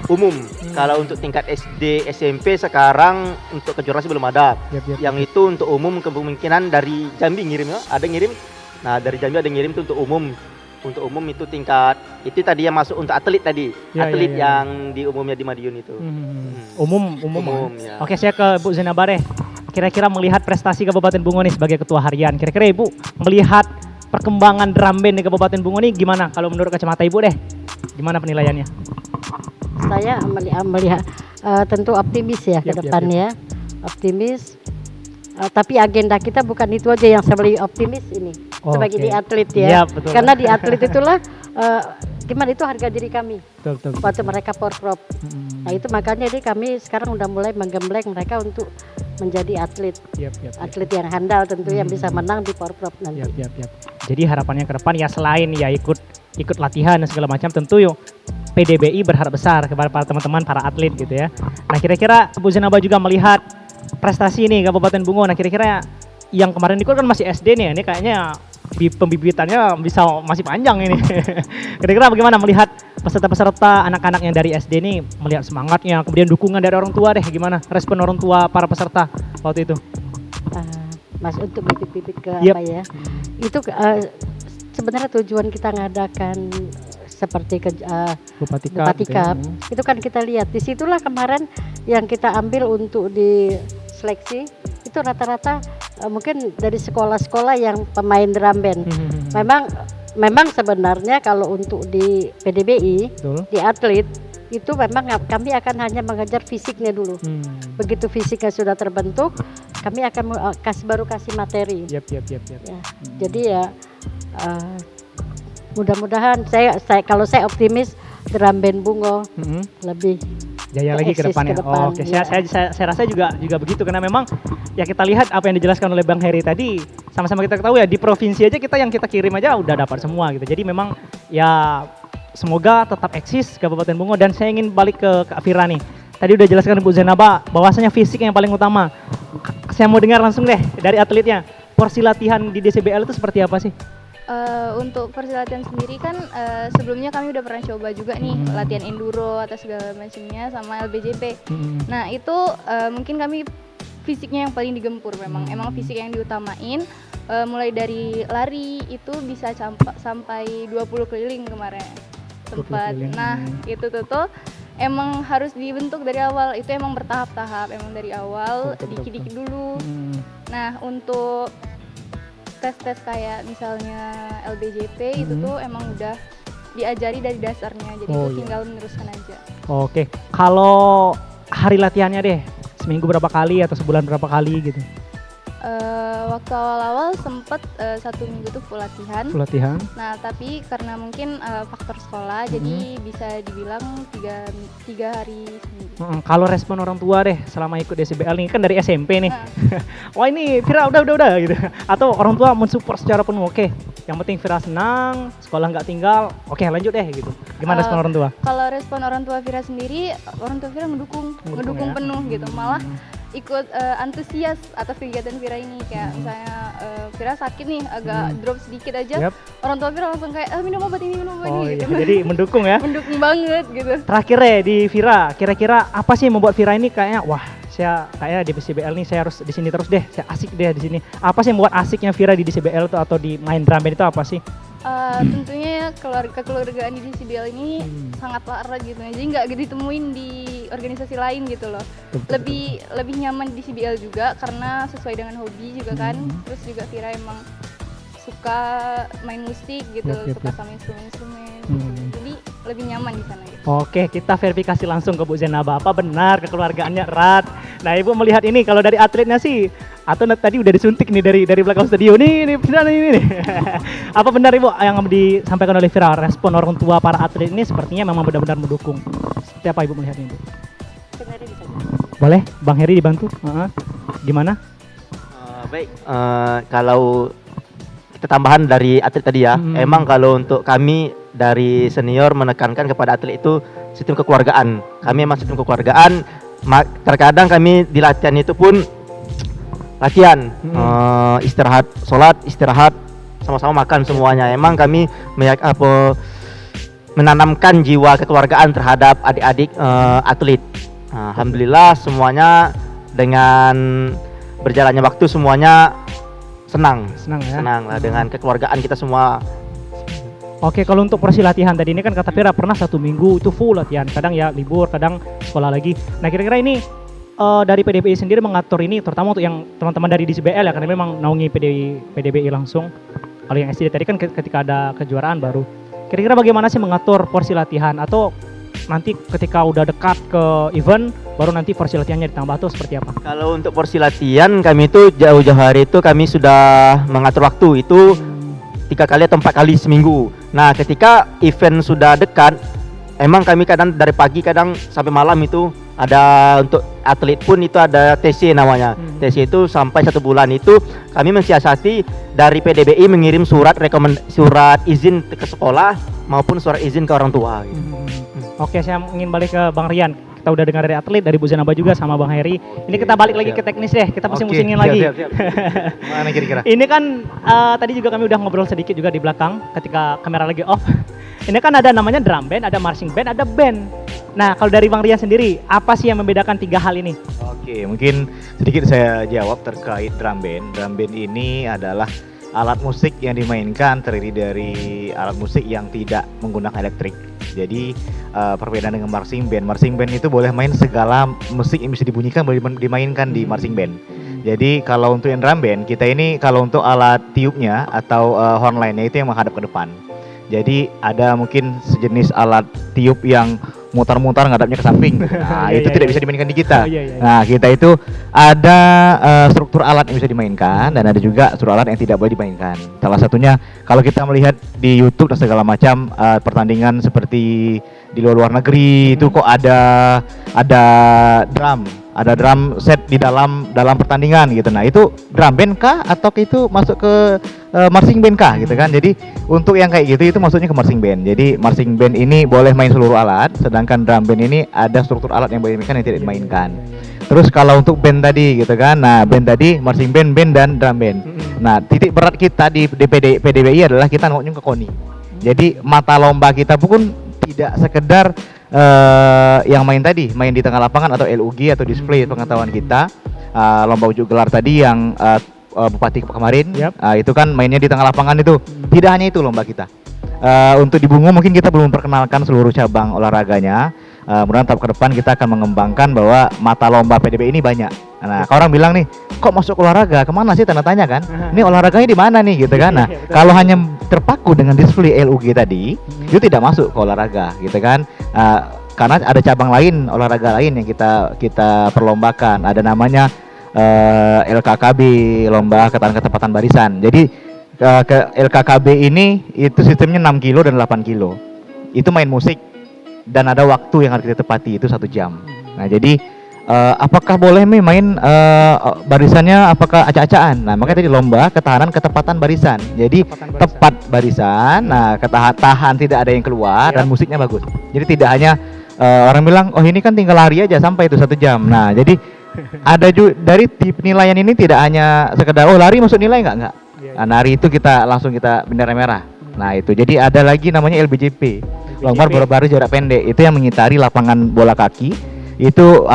umum. Kalau untuk tingkat SD, SMP sekarang untuk kejurnas belum ada. Yang itu untuk umum kemungkinan dari Jambi ngirim ya, ada ngirim. Nah, dari Jambi ada ngirim itu untuk umum. Untuk umum itu tingkat itu tadi yang masuk untuk atlet tadi. Atlet yang di umumnya di Madiun itu. Umum. Ya. Oke, saya ke Bu Zenabare. Kira-kira melihat prestasi Kabupaten Bungo nih sebagai ketua harian. Kira-kira Ibu melihat perkembangan drum band di Kabupaten Bungo nih gimana? Kalau menurut kacamata Ibu deh, gimana penilaiannya? Saya melihat tentu optimis ya ke depannya. Optimis. Tapi agenda kita bukan itu aja yang saya beli optimis ini. Sebagai di atlet ya. Betul. Karena di atlet itulah gimana itu harga diri kami. Betul. Waktu mereka porprov. Nah, itu makanya jadi kami sekarang udah mulai menggembleng mereka untuk menjadi atlet. Atlet yang handal tentu yang bisa menang di porprov nanti. Jadi harapannya ke depan ya selain ya ikut latihan dan segala macam, tentu yuk PDBI berharap besar kepada para teman-teman para atlet gitu ya. Nah, kira-kira Bu Zenaba juga melihat prestasi ini Kabupaten Bungo. Nah, kira-kira yang kemarin ikut kan masih SD nih, ini kayaknya pembibitannya bisa masih panjang ini. Kira-kira bagaimana melihat peserta-peserta anak-anak yang dari SD ini, melihat semangatnya, kemudian dukungan dari orang tua deh, gimana respon orang tua para peserta waktu itu? Mas, untuk bibit-bibit ke apa ya? Itu sebenarnya tujuan kita ngadakan seperti ke Bupatika gitu ya. Itu kan kita lihat disitulah kemarin yang kita ambil untuk di seleksi itu rata-rata mungkin dari sekolah-sekolah yang pemain drum band. Memang sebenarnya kalau untuk di PDBI di atlet itu memang kami akan hanya mengejar fisiknya dulu. Begitu fisiknya sudah terbentuk, kami akan kasih materi. Ya, jadi ya mudah-mudahan saya kalau saya optimis drum band Bungo lebih jaya lagi ke depannya. Oke, saya rasa juga begitu, karena memang ya kita lihat apa yang dijelaskan oleh Bang Heri tadi, sama-sama kita ketahui ya di provinsi aja kita yang kita kirim aja udah dapat semua gitu. Jadi memang ya semoga tetap eksis Kabupaten Bungo. Dan saya ingin balik ke Kak Fira nih. Tadi udah jelaskan Bu Zenaba bahwasanya fisik yang paling utama. Saya mau dengar langsung deh dari atletnya. Porsi latihan di DCBL itu seperti apa sih? Untuk porsi latihan sendiri kan sebelumnya kami udah pernah coba juga nih latihan enduro atau segala macamnya sama LBJP. Nah, itu mungkin kami fisiknya yang paling digempur memang. Emang fisik yang diutamain. Mulai dari lari itu bisa sampai 20 keliling kemarin sempat. Nah, itu tuh emang harus dibentuk dari awal. Itu emang bertahap-tahap, emang dari awal dikit-dikit dulu. Nah, untuk tes-tes kayak misalnya LBJP itu tuh emang udah diajari dari dasarnya, jadi Oh, itu iya. tinggal meneruskan aja. Oke, kalau hari latihannya deh, seminggu berapa kali atau sebulan berapa kali gitu? Waktu awal-awal sempet 1 minggu tuh full latihan. Full latihan. Nah tapi karena mungkin faktor sekolah, jadi bisa dibilang 3 hari seminggu. Kalau respon orang tua deh selama ikut DCBL nih kan dari SMP nih. Wah ini Vira udah gitu. Atau orang tua mensupport secara penuh. Oke, yang penting Vira senang, sekolah nggak tinggal. Oke lanjut deh gitu. Gimana respon orang tua? Kalau respon orang tua Vira sendiri, orang tua Vira ngedukung ya? penuh gitu. Malah ikut antusias atas kegiatan Vira ini, kayak misalnya Vira sakit nih agak drop sedikit aja, Yap. orang tua Vira langsung kayak minum obat ini Oh iya, gitu. jadi mendukung ya. Mendukung banget gitu. Terakhir deh di Vira, kira-kira apa sih yang membuat Vira ini kayaknya wah saya kayaknya di DCBL nih saya harus di sini terus deh, saya asik deh di sini. Apa sih yang membuat asiknya Vira di DCBL itu atau di main drum band itu apa sih? Tentunya ya kekeluargaan di DCBL ini sangatlah erat gitu, jadi nggak ditemuin di organisasi lain gitu loh. Lebih nyaman di DCBL juga karena sesuai dengan hobi juga kan. Terus juga Vira emang suka main musik gitu, Yap. suka sama instrumen-instrumen gitu. Jadi lebih nyaman di sana gitu. Oke, kita verifikasi langsung ke Bu Zenaba. Apa benar kekeluargaannya erat? Nah, Ibu melihat ini kalau dari atletnya sih atau tadi udah disuntik nih dari belakang studio nih Vira nih. Apa benar Ibu yang disampaikan oleh Vira, respon orang tua para atlet ini sepertinya memang benar-benar mendukung. Seperti apa Ibu melihatnya Ibu? Kenari bisa. Boleh, Bang Heri dibantu? Gimana? Baik, kalau kita tambahan dari atlet tadi ya, emang kalau untuk kami dari senior menekankan kepada atlet itu sistem kekeluargaan. Kami emang sistem kekeluargaan. Terkadang kami di latihan itu pun latihan, istirahat, sholat, istirahat, sama-sama makan semuanya. Emang kami menanamkan jiwa kekeluargaan terhadap adik-adik atlet. Alhamdulillah semuanya dengan berjalannya waktu semuanya senang Ya. senang lah dengan kekeluargaan kita semua. Oke, kalau untuk porsi latihan tadi ini kan kata Vira pernah 1 minggu itu full latihan, kadang ya libur, kadang sekolah lagi. Nah kira-kira ini dari PDBI sendiri mengatur ini, terutama untuk yang teman-teman dari DCBL ya, karena memang naungi PDBI langsung. Kalau yang SD tadi kan ketika ada kejuaraan baru. Kira-kira bagaimana sih mengatur porsi latihan atau nanti ketika udah dekat ke event baru nanti porsi latihannya ditambah atau seperti apa? Kalau untuk porsi latihan kami itu jauh-jauh hari itu kami sudah mengatur waktu itu 3 kali atau 4 kali seminggu. Nah ketika event sudah dekat, emang kami kadang dari pagi kadang sampai malam itu ada untuk atlet pun itu ada TC namanya. TC itu sampai 1 bulan itu kami mensiasati dari PDBI mengirim surat izin ke sekolah maupun surat izin ke orang tua. Gitu. Oke, saya ingin balik ke Bang Rian. Kita udah dengar dari atlet, dari Bu Zenaba juga sama Bang Heri. Ini kita balik lagi ke teknis deh, kita pusing-pusingin lagi. Siap. Mana kira-kira? Ini kan tadi juga kami udah ngobrol sedikit juga di belakang ketika kamera lagi off. Ini kan ada namanya drum band, ada marching band, ada band. Nah, kalau dari Bang Rian sendiri, apa sih yang membedakan 3 hal ini? Oke, mungkin sedikit saya jawab terkait drum band. Drum band ini adalah alat musik yang dimainkan terdiri dari alat musik yang tidak menggunakan elektrik. Jadi perbedaan dengan marching band itu boleh main segala musik yang bisa dibunyikan boleh dimainkan di marching band. Jadi kalau untuk yang drum band kita ini kalau untuk alat tiupnya atau horn line-nya itu yang menghadap ke depan. Jadi ada mungkin sejenis alat tiup yang mutar-mutar ngadapnya ke samping. Nah, itu tidak bisa dimainkan di kita. Nah, kita itu ada struktur alat yang bisa dimainkan dan ada juga struktur alat yang tidak boleh dimainkan. Salah satunya kalau kita melihat di YouTube dan segala macam pertandingan seperti di luar negeri itu kok ada drum set di dalam pertandingan gitu. Nah, itu drum band kah atau itu masuk ke marching band kah gitu kan. Jadi untuk yang kayak gitu itu maksudnya ke marching band. Jadi marching band ini boleh main seluruh alat, sedangkan drum band ini ada struktur alat yang boleh dimainkan yang tidak dimainkan. Terus kalau untuk band tadi gitu kan. Nah, band tadi marching band, dan drum band. Nah, titik berat kita di PDBI adalah kita naunya ke KONI. Jadi mata lomba kita pun tidak sekedar yang main di tengah lapangan atau LUG atau display pengetahuan kita. Lomba ujuk gelar tadi yang Bupati kemarin, itu kan mainnya di tengah lapangan itu. Tidak hanya itu lomba kita. Untuk di Bungo mungkin kita belum memperkenalkan seluruh cabang olahraganya. Mudah-mudahan tahap ke depan kita akan mengembangkan bahwa mata lomba PDB ini banyak. Nah, kalau orang bilang nih, kok masuk olahraga? Kemana sih tanda tanya kan? Ini olahraganya di mana nih gitu kan? Nah, Iya, betul. kalau hanya terpaku dengan display LUG tadi, itu tidak masuk ke olahraga gitu kan? Karena ada cabang lain, olahraga lain yang kita perlombakan. Ada namanya LKKB, lomba ketahanan ketepatan barisan. Jadi ke LKKB ini itu sistemnya 6 kilo dan 8 kilo. Itu main musik dan ada waktu yang harus kita tepati, itu 1 jam. Nah, jadi apakah boleh main barisannya apakah acak-acakan? Nah, makanya tadi lomba ketahanan ketepatan barisan. Jadi Ketepatan barisan. tepat barisan, nah tahan tidak ada yang keluar dan musiknya bagus. Jadi tidak hanya orang bilang, oh ini kan tinggal lari aja sampai itu 1 jam. Nah, jadi ada juga dari penilaian ini tidak hanya sekedar oh lari masuk nilai enggak. Nah, lari itu kita langsung bendera merah. Nah, itu. Jadi ada lagi namanya LBJP. Lomba berbaris jarak pendek. Itu yang mengitari lapangan bola kaki. Itu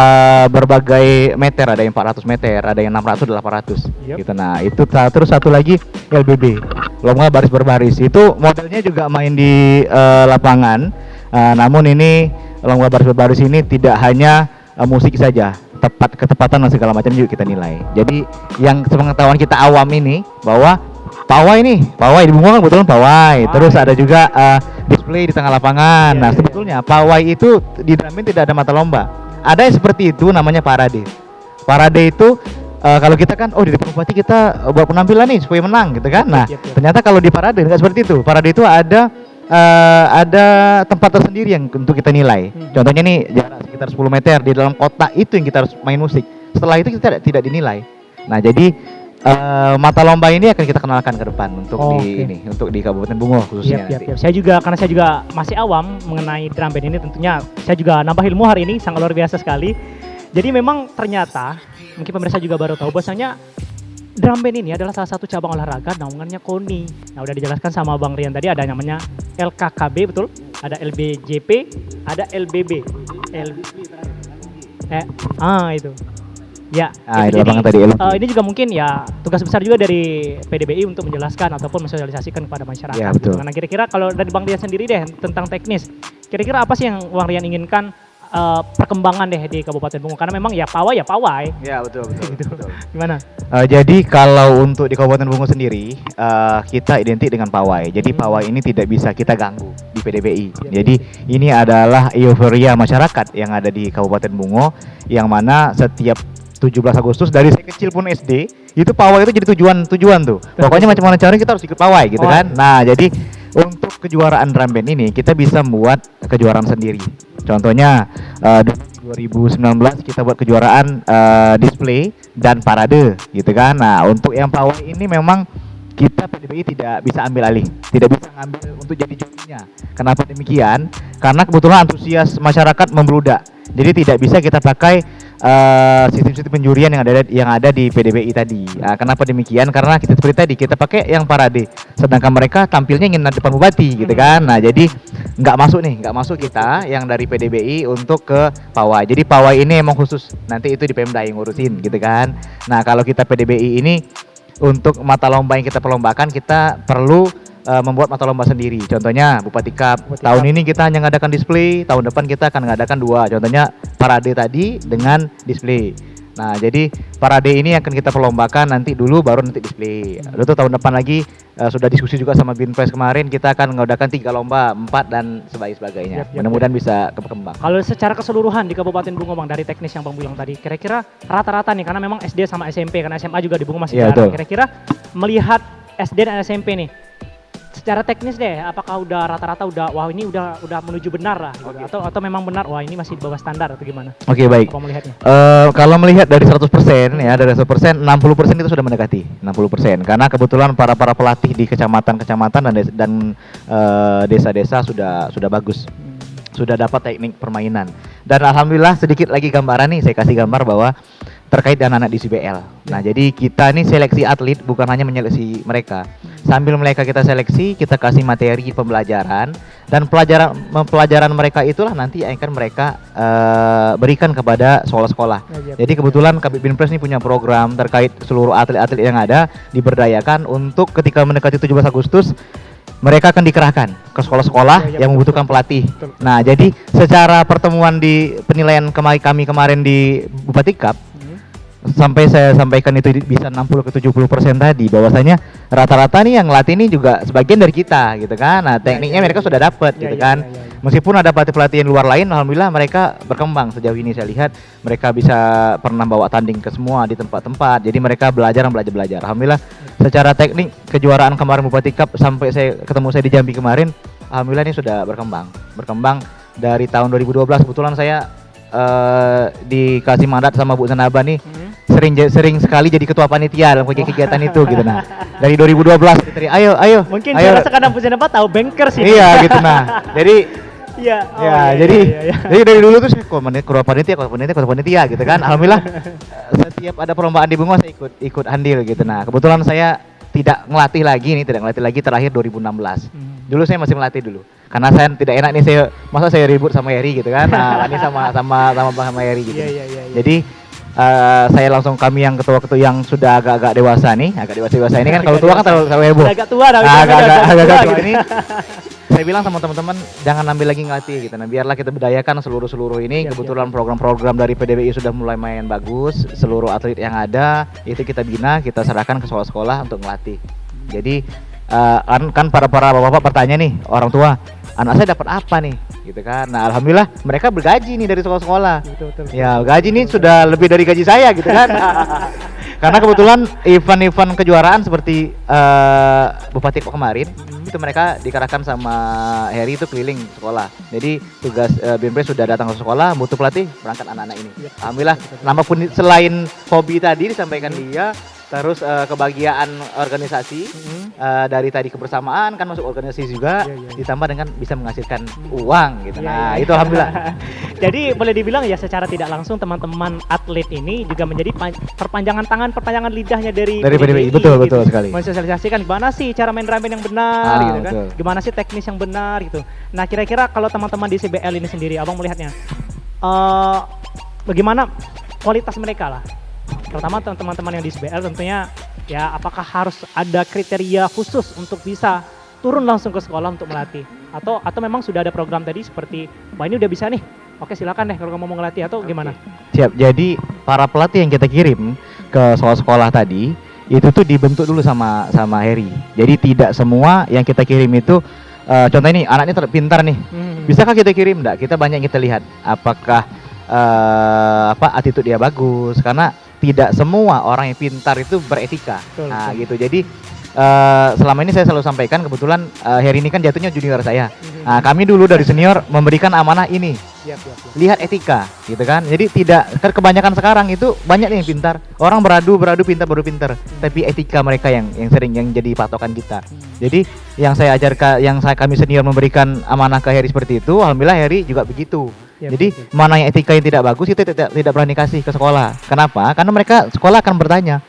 berbagai meter, ada yang 400 meter, ada yang 600, 800 gitu. Nah, itu terus satu lagi LBB, lomba baris berbaris. Itu modelnya juga main di lapangan. Namun ini lomba baris berbaris ini tidak hanya musik saja, ketepatan dan segala macam juga kita nilai. Jadi yang sepengetahuan kita awam ini bahwa pawai di Bungo kan betul pawai. Terus ada juga display di tengah lapangan. Nah, sebetulnya pawai itu di drum band tidak ada mata lomba. Ada yang seperti itu namanya parade. Parade itu kalau kita kan di depan bupati kita buat penampilan nih supaya menang gitu kan. Nah, ternyata kalau di parade nggak seperti itu. Parade itu ada tempat tersendiri yang untuk kita nilai. Contohnya nih jarak sekitar 10 meter di dalam kota itu yang kita harus main musik. Setelah itu kita tidak dinilai. Nah, jadi mata lomba ini akan kita kenalkan ke depan untuk untuk di Kabupaten Bungo khususnya. Karena saya juga masih awam mengenai drum band ini, tentunya saya juga nambah ilmu hari ini sangat luar biasa sekali. Jadi memang ternyata mungkin pemirsa juga baru tahu bahwasanya drum band ini adalah salah satu cabang olahraga naungannya KONI. Nah, udah dijelaskan sama Bang Rian tadi, ada namanya LKKB, betul? Ada LBJP, ada LBB. Itu. Ya, itu lapangan tadi ini juga mungkin ya tugas besar juga dari PDBI untuk menjelaskan ataupun mensosialisasikan kepada masyarakat. Ya, betul. Nah, kira-kira kalau dari Bang Rian sendiri deh tentang teknis, kira-kira apa sih yang Bang Rian inginkan perkembangan deh di Kabupaten Bungo? Karena memang ya pawai. Ya, betul. Gimana? Jadi kalau untuk di Kabupaten Bungo sendiri kita identik dengan pawai. Jadi pawai ini tidak bisa kita ganggu di PDBI. Jadi ini adalah euforia masyarakat yang ada di Kabupaten Bungo, yang mana setiap 17 Agustus dari saya kecil pun SD itu pawai itu jadi tujuan tuh. Pokoknya macam mana caranya kita harus ikut pawai gitu kan. Nah, jadi untuk kejuaraan drum band ini kita bisa membuat kejuaraan sendiri. Contohnya 2019 kita buat kejuaraan display dan parade gitu kan. Nah, untuk yang pawai ini memang kita PDBI tidak bisa ambil alih, tidak bisa ngambil untuk jadi jurinya. Kenapa demikian? Karena kebetulan antusias masyarakat membludak. Jadi tidak bisa kita pakai sistem-sistem penjurian yang ada di PDBI tadi. Kenapa demikian? Karena kita seperti tadi kita pakai yang parade, sedangkan mereka tampilnya ingin depan bupati gitu kan. Nah, jadi nggak masuk kita yang dari PDBI untuk ke pawai. Jadi pawai ini emang khusus nanti itu di Pemda yang ngurusin gitu kan. Nah, kalau kita PDBI ini untuk mata lomba yang kita perlombakan kita perlu membuat mata lomba sendiri. Contohnya Bupati Cup. Tahun ini kita hanya ngadakan display, tahun depan kita akan ngadakan 2. Contohnya parade tadi dengan display. Nah, jadi parade ini akan kita perlombakan nanti dulu baru nanti display. Lalu tahun depan lagi sudah diskusi juga sama Binpres kemarin, kita akan mengadakan 3 lomba, 4 dan sebagainya. Mudah-mudahan bisa berkembang. Kalau secara keseluruhan di Kabupaten Bungo Bang, dari teknis yang Bang bilang tadi, kira-kira rata-rata nih, karena memang SD sama SMP, karena SMA juga di Bungo masih jarang. Kira-kira melihat SD dan SMP nih, secara teknis deh, apakah udah rata-rata wah ini udah menuju benar lah gitu. Atau memang benar wah ini masih di bawah standar atau gimana? Oke, baik. Kalau melihatnya. Kalau melihat dari 100% ya, dari 100% 60% itu sudah mendekati 60%, karena kebetulan para pelatih di kecamatan dan desa-desa sudah bagus. Sudah dapat teknik permainan. Dan alhamdulillah sedikit lagi gambaran nih, saya kasih gambar bahwa terkait dengan anak di CBL. Nah, jadi kita ini seleksi atlet bukan hanya menyeleksi mereka. Sambil mereka kita seleksi, kita kasih materi pembelajaran, dan pelajaran mereka itulah nanti yang akan mereka berikan kepada sekolah-sekolah. Jadi kebetulan Kabid Binpres ini punya program terkait seluruh atlet-atlet yang ada diberdayakan untuk ketika mendekati 17 Agustus mereka akan dikerahkan ke sekolah-sekolah yang membutuhkan pelatih. Nah, jadi secara pertemuan di penilaian kami kemarin di Bupati Cup, sampai saya sampaikan itu bisa 60 ke 70% tadi, bahwasanya rata-rata nih yang ngelatih ini juga sebagian dari kita gitu kan. Nah, tekniknya mereka sudah dapat gitu kan. Meskipun ada pelatih-pelatih luar lain, alhamdulillah mereka berkembang sejauh ini. Saya lihat mereka bisa pernah bawa tanding ke semua di tempat-tempat. Jadi mereka belajar. Alhamdulillah secara teknik kejuaraan kemarin Bupati Cup sampai saya ketemu saya di Jambi kemarin, alhamdulillah ini sudah berkembang dari tahun 2012. Kebetulan saya dikasih mandat sama Bu Zanaba nih, sering sekali jadi ketua panitia dalam kegiatan itu gitu. Nah, dari 2012 ayo Mungkin saya rasa kadang punya tempat tahu banker sih. iya gitu. Nah, jadi Iya. jadi dari dulu tuh saya ketua panitia gitu kan. Alhamdulillah setiap ada perlombaan di Bungo saya ikut andil gitu. Nah, kebetulan saya tidak ngelatih lagi terakhir 2016. Dulu saya masih melatih dulu. Karena saya tidak enak nih, masa saya ribut sama Heri gitu kan. Nah, ini sama Heri gitu. Jadi saya langsung, kami yang ketua-ketua yang sudah agak dewasa nih, dewasa ini kan, kalau tua kan terlalu heboh. Agak tua agak tua ini. Saya bilang sama teman-teman, jangan ambil lagi ngelatih gitu. Nah, biarlah kita berdayakan seluruh ini. Kebetulan program-program dari PDBI sudah mulai main bagus. Seluruh atlet yang ada itu kita bina, kita serahkan ke sekolah-sekolah untuk ngelatih. Jadi kan para bapak-bapak bertanya nih, orang tua, anak saya dapat apa nih gitu kan. Nah, alhamdulillah mereka bergaji nih dari sekolah-sekolah. Betul. Ya, gaji nih sudah lebih dari gaji saya gitu kan. Karena kebetulan event-event kejuaraan seperti Bupati kemarin itu mereka dikerahkan sama Heri itu keliling sekolah. Jadi tugas BMPres sudah datang ke sekolah, butuh pelatih, berangkat anak-anak ini. Alhamdulillah, nama pun selain hobi tadi disampaikan dia, terus kebahagiaan organisasi, dari tadi kebersamaan kan masuk organisasi juga, ditambah dengan bisa menghasilkan uang gitu. Nah, itu alhamdulillah. Jadi boleh dibilang ya secara tidak langsung teman-teman atlet ini juga menjadi perpanjangan tangan, perpanjangan lidahnya dari PDBI. Betul Sekali. Mensosialisasikan gimana sih cara main drum band yang benar gitu kan. Betul. Gimana sih teknis yang benar gitu. Nah, kira-kira kalau teman-teman di CBL ini sendiri, Abang melihatnya bagaimana kualitas mereka lah. Terutama teman-teman yang di CBL tentunya ya, apakah harus ada kriteria khusus untuk bisa turun langsung ke sekolah untuk melatih, atau memang sudah ada program tadi seperti, wah ini udah bisa nih, oke silakan deh kalau kamu mau ngelatih, atau gimana? Siap. Jadi para pelatih yang kita kirim ke sekolah tadi itu tuh dibentuk dulu sama Heri. Jadi tidak semua yang kita kirim itu contoh ini anaknya pintar nih, bisakah kita kirim? Enggak, kita banyak kita lihat apakah attitude dia bagus, karena tidak semua orang yang pintar itu beretika. Nah, gitu. Jadi selama ini saya selalu sampaikan, kebetulan Heri ini kan jatuhnya junior saya. Nah, kami dulu dari senior memberikan amanah ini. Lihat etika, gitu kan. Jadi tidak, kan kebanyakan sekarang itu banyak yang pintar. Orang beradu pintar baru pintar. Tapi etika mereka yang sering yang jadi patokan kita. Jadi yang saya ajarkan, kami senior memberikan amanah ke Heri seperti itu, alhamdulillah Heri juga begitu. Jadi mana yang etika yang tidak bagus itu tidak berani kasih ke sekolah. Kenapa? Karena mereka sekolah akan bertanya,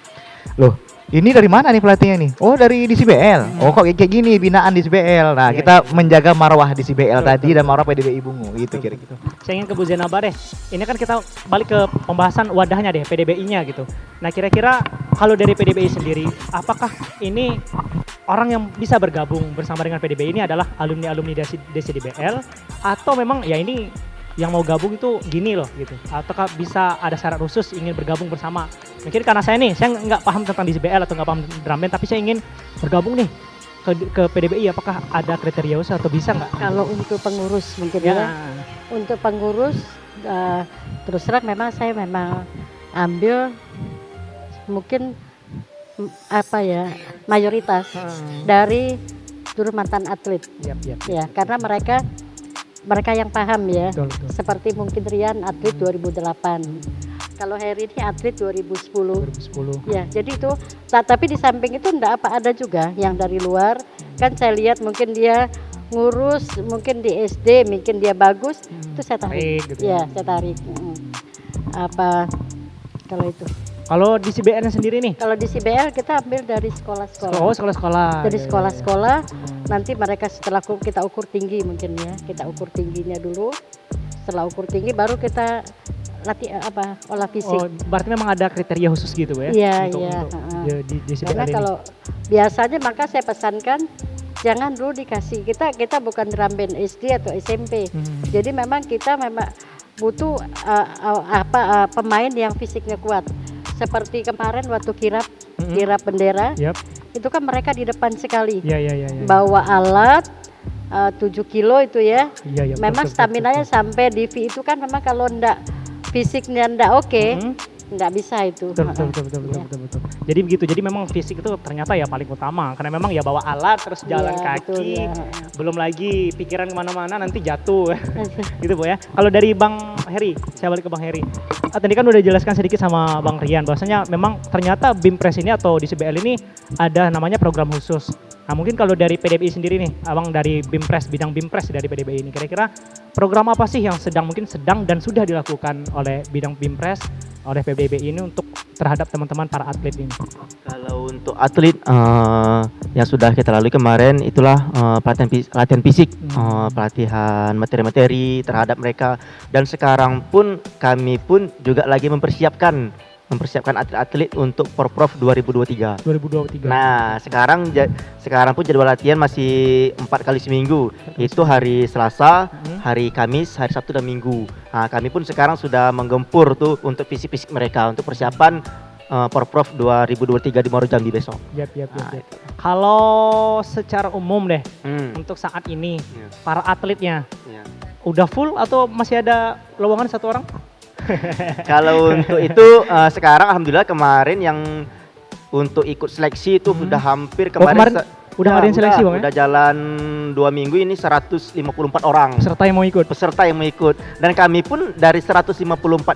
loh ini dari mana nih pelatihnya nih? Oh dari di CBL. Oh kok kayak gini binaan di CBL. Nah kita menjaga marwah di CBL tadi dan marwah PDBI Bungo gitu kira-kira. Saya ingin ke Bu Zanaba deh. Ini kan kita balik ke pembahasan wadahnya deh, PDBI-nya gitu. Nah kira-kira kalau dari PDBI sendiri, apakah ini orang yang bisa bergabung bersama dengan PDBI ini adalah alumni-alumni DCDBL, atau memang ya ini yang mau gabung itu gini loh gitu, ataukah bisa ada syarat khusus ingin bergabung bersama? Mungkin karena saya nggak paham tentang DCBL atau nggak paham drum band, tapi saya ingin bergabung nih ke PDBI, apakah ada kriteria khusus atau bisa nggak? Kalau untuk pengurus mungkin ya, untuk pengurus terus terang memang saya ambil mungkin mayoritas dari dulu mantan atlet. Ya, karena mereka yang paham ya. Betul. Seperti mungkin Rian atlet 2008. Kalau Heri ini atlet 2010. Ya, jadi itu tapi di samping itu enggak ada juga yang dari luar. Kan saya lihat mungkin dia ngurus, mungkin di SD, mungkin dia bagus, itu saya tarik. Gitu. Ya, saya tarik. Kalau itu. Kalau di CBL sendiri nih? Kalau di CBL kita ambil dari sekolah-sekolah. Oh, sekolah-sekolah. Dari sekolah-sekolah. Nanti mereka setelah kita ukur tinggi mungkin ya. Kita ukur tingginya dulu. Setelah ukur tinggi baru kita olah fisik. Oh, berarti memang ada kriteria khusus gitu ya? Iya. Di CBL karena ini. Kalau biasanya maka saya pesankan jangan dulu dikasih. Kita bukan drum band SD atau SMP. Jadi memang kita butuh pemain yang fisiknya kuat. seperti kemarin waktu kirap Mm-mm. kirap bendera, Yap. itu kan mereka di depan sekali. Iya, iya, iya. Bawa alat 7 kilo itu ya. Iya, iya. Memang betul, staminanya betul, sampai di V itu kan memang kalau ndak fisiknya ndak oke, Mm-mm. ndak bisa itu. Betul, betul, betul, betul, betul, Iya. betul, betul. Jadi begitu. Jadi memang fisik itu ternyata ya paling utama karena memang ya bawa alat terus jalan Iya, kaki, betul, ya. belum lagi pikiran kemana-mana nanti jatuh, gitu Bu ya. Kalau dari Bang Heri, saya balik ke Bang Heri. Tadi kan udah jelaskan sedikit sama Bang Rian, bahwasanya memang ternyata BIMPRES ini atau di CBL ini ada namanya program khusus. Nah mungkin kalau dari PDBI sendiri nih, Abang dari BIMPRES, bidang BIMPRES dari PDBI ini, kira-kira program apa sih yang mungkin sedang dan sudah dilakukan oleh bidang BIMPRES, oleh PDBI ini untuk terhadap teman-teman para atlet ini? Kalau untuk atlet yang sudah kita lalui kemarin itulah latihan fisik, pelatihan materi-materi terhadap mereka, dan sekarang pun kami pun juga lagi mempersiapkan atlet-atlet untuk Porprov 2023. 2023. Nah, sekarang pun jadwal latihan masih 4 kali seminggu. Itu hari Selasa, hari Kamis, hari Sabtu dan Minggu. Nah, kami pun sekarang sudah menggempur tuh untuk fisik-fisik mereka untuk persiapan Porprov 2023 di Muaro Jambi besok. Yap. Nah, Kalau secara umum deh, untuk saat ini Iya. para atletnya Iya. udah full atau masih ada lowongan satu orang? Kalau untuk itu sekarang alhamdulillah kemarin yang untuk ikut seleksi itu sudah hampir kemarin udah ngadain seleksi Bang ya? Udah jalan 2 minggu ini 154 orang Peserta yang mau ikut? peserta yang mengikut, dan kami pun dari 154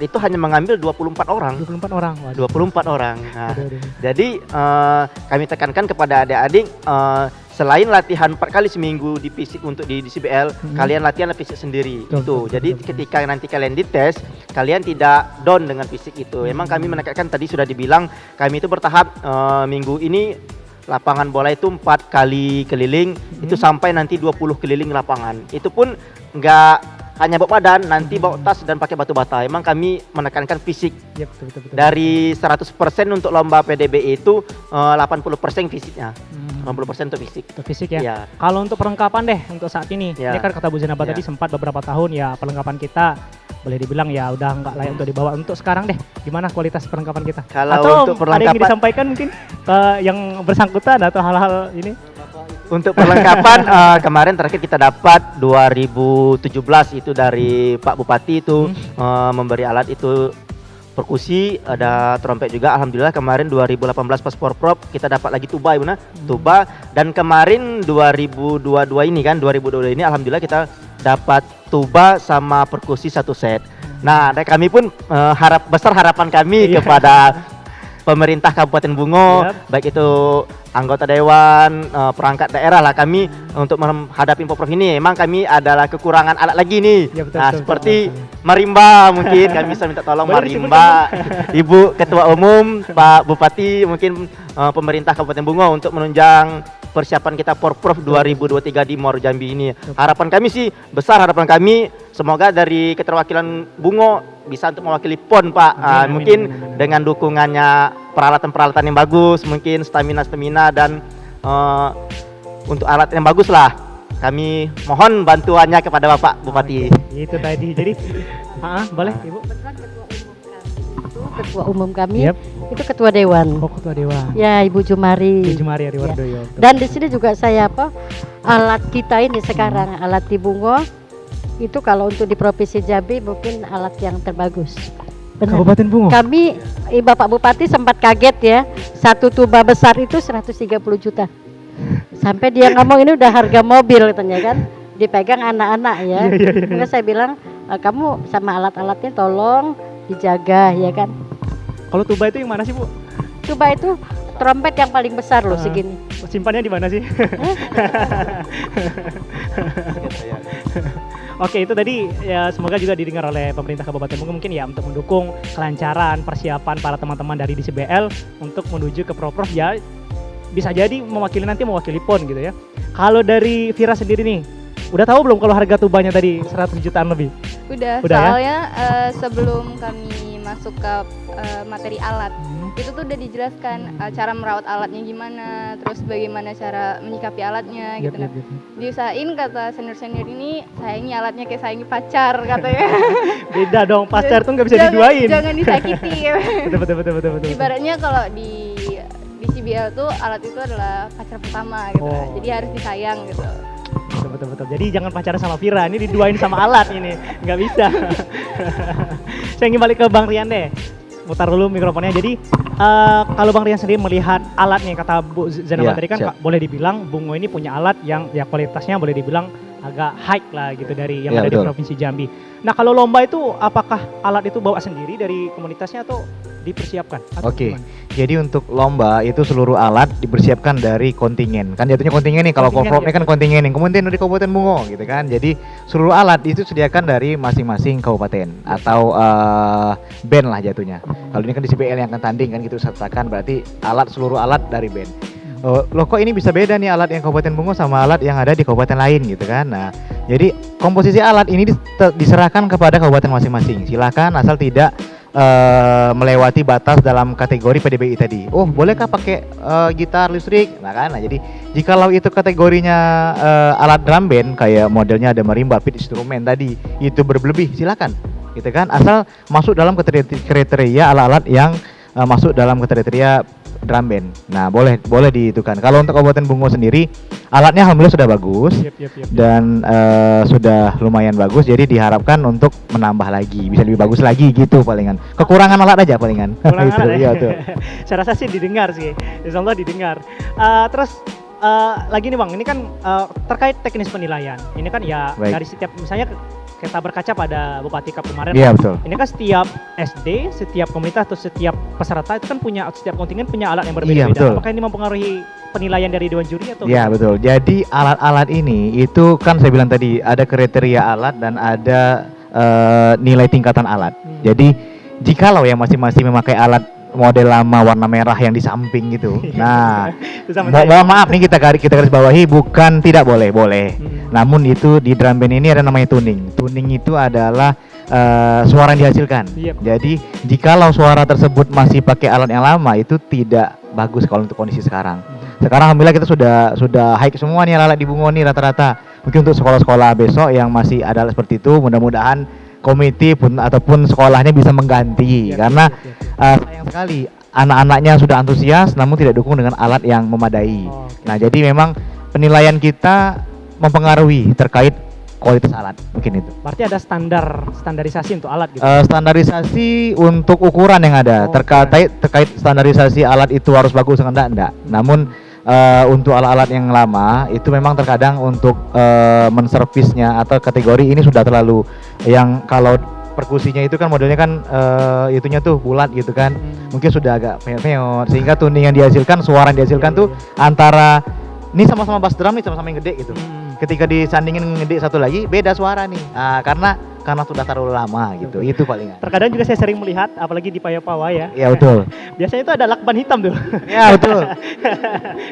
itu hanya mengambil 24 orang. 24 orang. Waduh. 24 orang. Nah, Aduh. jadi kami tekankan kepada adik-adik selain latihan 4 kali seminggu di fisik untuk di CBL, kalian latihan fisik sendiri. Betul, betul, Jadi betul. ketika nanti kalian dites, kalian tidak down dengan fisik itu. Memang kami menekankan tadi sudah dibilang, kami itu bertahap minggu ini lapangan bola itu 4 kali keliling, itu sampai nanti 20 keliling lapangan. Itu pun enggak hanya bawa badan, nanti bawa tas dan pakai batu bata. Emang kami menekankan fisik. Yep, betul. Dari 100% untuk lomba PDBI itu 80% fisiknya. 80% untuk fisik. Untuk fisik ya. Iya. Kalau untuk perlengkapan deh untuk saat ini, Ya. ini kan kata Bu Zainaba Ya. tadi sempat beberapa tahun ya perlengkapan kita boleh dibilang ya udah nggak layak untuk dibawa. Untuk sekarang deh, gimana kualitas perlengkapan kita? Kalau atau untuk ada yang ingin perlengkapan- disampaikan mungkin ke yang bersangkutan atau hal-hal ini? Untuk perlengkapan kemarin terakhir kita dapat 2017 itu dari Pak Bupati itu memberi alat itu perkusi, ada trompet juga. Alhamdulillah kemarin 2018 pas Porprov kita dapat lagi tuba ya, tuba, dan kemarin 2022 ini alhamdulillah kita dapat tuba sama perkusi 1 set. Nah, dari kami pun harapan kami kepada pemerintah Kabupaten Bungo, baik itu anggota dewan, perangkat daerah lah, kami untuk menghadapi Porprov ini. Emang kami adalah kekurangan alat lagi nih. Ya, betul, Nah, betul, seperti betul. marimba mungkin kami bisa minta tolong Boleh disebut marimba, Ibu Ketua Umum, Pak Bupati, mungkin pemerintah Kabupaten Bungo untuk menunjang persiapan kita Porprov 2023 di Muaro Jambi ini. Harapan kami sih besar, harapan kami semoga dari keterwakilan Bungo bisa untuk mewakili PON, Pak. Amin, Mungkin amin. dengan dukungannya peralatan-peralatan yang bagus, mungkin stamina dan untuk alat yang bagus lah. Kami mohon bantuannya kepada Bapak Bupati. Itu tadi. Jadi, boleh Ibu? Ketua umum kami Yep. itu ketua dewan. Oh, Ketua Dewan. Ya, Ibu Jumari. Bu Jumari Ariwardoyo. Dan di sini juga saya alat kita ini sekarang alat di Bungo itu kalau untuk di Provinsi Jambi mungkin alat yang terbagus. Benar. Kabupaten Bungo. Kami Bapak Bupati sempat kaget ya, satu tuba besar itu 130 juta. Sampai dia ngomong ini udah harga mobil katanya kan, dipegang anak-anak ya. Maka saya bilang kamu sama alat-alatnya tolong dijaga ya kan. Kalau tuba itu yang mana sih Bu? Tuba itu trompet yang paling besar loh segini. Simpannya di mana sih? Oke, itu tadi ya semoga juga didengar oleh pemerintah Kabupaten Bungo mungkin ya untuk mendukung kelancaran persiapan para teman-teman dari DCBL untuk menuju ke Porprov ya, bisa jadi mewakili PON gitu ya. Kalau dari Vira sendiri nih, udah tahu belum kalau harga tubanya tadi 100 jutaan lebih? Udah, Udah ya? soalnya sebelum kami masuk ke materi alat itu tuh udah dijelaskan cara merawat alatnya gimana, terus bagaimana cara menyikapi alatnya gitu. Nah, diusahain kata senior-senior ini sayangi alatnya kayak sayangi pacar katanya. Beda dong, pacar tuh nggak bisa diduain. Jangan disakiti. Betul. Ibaratnya kalau di CBL tuh alat itu adalah pacar pertama gitu. Oh. Jadi harus disayang gitu. Betul. Jadi jangan pacaran sama Vira, ini diduain sama alat ini, nggak bisa. Saya ingin balik ke Bang Rian deh, mutar dulu mikrofonnya. Jadi kalau Bang Rian sendiri melihat alatnya, kata Bu Zainab Ya, tadi kan siap. boleh dibilang Bungo ini punya alat yang ya kualitasnya boleh dibilang agak high lah gitu dari yang Ya, ada di betul. Provinsi Jambi. Nah kalau lomba itu apakah alat itu bawa sendiri dari komunitasnya atau dipersiapkan? Atau Oke, gimana? jadi untuk lomba itu seluruh alat dipersiapkan dari kontingen. Kan jatuhnya kontingen nih, kalau Kontingen, Koprofnya ya. kan kontingen nih, kemudian dari Kabupaten Bungo gitu kan. Jadi seluruh alat itu disediakan dari masing-masing kabupaten atau band lah jatuhnya. Kalau ini kan di CBL yang akan tanding kan gitu, sertakan berarti seluruh alat dari band. Loh kok ini bisa beda nih alat yang Kabupaten Bungo sama alat yang ada di kabupaten lain gitu kan. Nah, jadi komposisi alat ini diserahkan kepada kabupaten masing-masing. Silakan asal tidak melewati batas dalam kategori PDBI tadi. Oh, bolehkah pakai gitar listrik? Nah kan, jadi jikalau itu kategorinya alat drum band kayak modelnya ada marimba, pit instrumen tadi, itu berlebih, silakan. Gitu kan, asal masuk dalam kriteria alat-alat yang masuk dalam kriteria drum band. Nah, boleh dihitungkan. Kalau untuk Kabupaten Bungo sendiri, alatnya alhamdulillah sudah bagus. Yep. Dan sudah lumayan bagus, jadi diharapkan untuk menambah lagi, bisa lebih bagus lagi gitu palingan. Kekurangan alat aja palingan. Kurang Itu, alat iya, ya. betul. Saya rasa sih didengar sih, insya Allah didengar. Terus lagi nih Bang, ini kan terkait teknis penilaian. Ini kan ya Baik. dari setiap, misalnya kita berkaca pada Bupati Cup kemarin. Iya, betul. Ini kan setiap SD, setiap komunitas atau setiap peserta itu kan punya, setiap kontingen punya alat yang berbeda-beda. Iya, betul. Apakah ini mempengaruhi penilaian dari Dewan Juri atau Iya, gimana? betul. Jadi alat-alat ini itu kan saya bilang tadi ada kriteria alat dan ada nilai tingkatan alat. Jadi jikalau yang masing-masing memakai alat model lama warna merah yang di samping gitu. Nah, Itu sama saya. mohon maaf nih kita garis bawahi, bukan tidak boleh. Namun itu di drum band ini ada namanya tuning. Tuning itu adalah suara yang dihasilkan. Yep. Jadi jikalau suara tersebut masih pakai alat yang lama itu tidak bagus kalau untuk kondisi sekarang. Sekarang alhamdulillah kita sudah high semua nih alat di Bungo nih rata-rata. Mungkin untuk sekolah-sekolah besok yang masih ada alat seperti itu, mudah-mudahan komite pun ataupun sekolahnya bisa mengganti. Yep, Karena yep. sayang sekali anak-anaknya sudah antusias namun tidak dukung dengan alat yang memadai. Oh, oke. Nah, jadi memang penilaian kita mempengaruhi terkait kualitas alat, mungkin itu. Berarti ada standarisasi untuk alat gitu. Standarisasi untuk ukuran yang ada, Oh, terkait standarisasi alat itu harus bagus enggak. Namun untuk alat-alat yang lama itu memang terkadang untuk menservisnya atau kategori ini sudah terlalu, yang kalau perkusinya itu kan modelnya kan itunya tuh bulat gitu kan, mungkin sudah agak peot-peot sehingga tuning yang dihasilkan, suara yang dihasilkan Iya, tuh antara ini sama-sama bass drum nih, sama-sama yang gede gitu. Ketika disandingin gede satu lagi beda suara nih. Karena sudah terlalu lama gitu. Itu palingan. Terkadang juga saya sering melihat, apalagi di pawai ya. Iya, betul. Biasanya itu ada lakban hitam tuh. Iya, betul.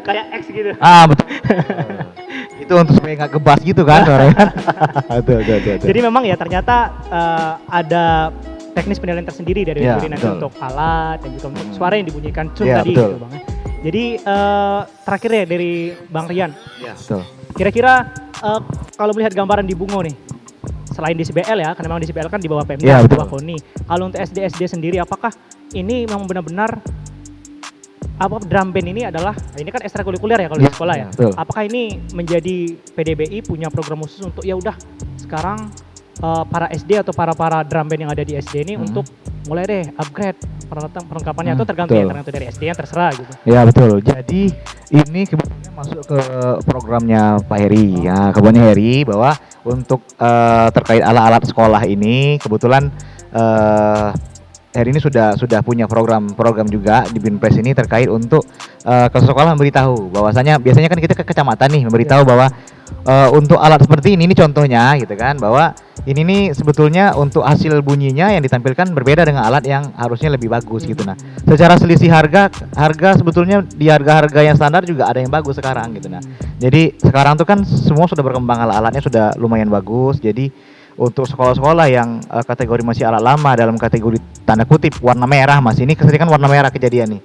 Kayak X gitu. Betul. Itu untuk supaya nggak gebas gitu kan suaranya. Betul. Jadi memang ya ternyata ada teknis penilaian tersendiri dari Ya, juri nanti betul. untuk alat dan juga untuk suara yang dibunyikan tune Ya, tadi betul. gitu Bang. Jadi terakhir ya dari Bang Rian, Iya, betul. kira-kira kalau melihat gambaran di Bungo nih, selain di CBL ya, karena memang di CBL kan di bawah Pemda, Ya, di betul. bawah KONI. Kalau untuk SD sendiri, apakah ini memang benar-benar drum band ini adalah, ini kan ekstrakurikuler ya kalau Ya, di sekolah ya. ya, betul. Apakah ini menjadi PDBI punya program khusus untuk ya udah sekarang para SD atau para drum band yang ada di SD ini untuk mulai deh upgrade perlengkapannya atau tergantung ya, betul. tergantung dari SD yang terserah gitu. Ya, betul. Jadi ini kebetulan masuk ke programnya Pak Heri. Ya, kebetulan Heri bahwa untuk terkait alat-alat sekolah ini kebetulan Heri ini sudah punya program juga di Binpres ini terkait untuk ke sekolah memberitahu bahwasanya biasanya kan kita ke kecamatan nih memberitahu bahwa untuk alat seperti ini contohnya gitu kan, bahwa ini nih sebetulnya untuk hasil bunyinya yang ditampilkan berbeda dengan alat yang harusnya lebih bagus gitu. Nah, secara selisih harga sebetulnya di harga yang standar juga ada yang bagus sekarang gitu. Nah, jadi sekarang tuh kan semua sudah berkembang, alat-alatnya sudah lumayan bagus. Jadi untuk sekolah-sekolah yang kategori masih alat lama dalam kategori tanda kutip warna merah, Mas, ini keseringan warna merah kejadian nih.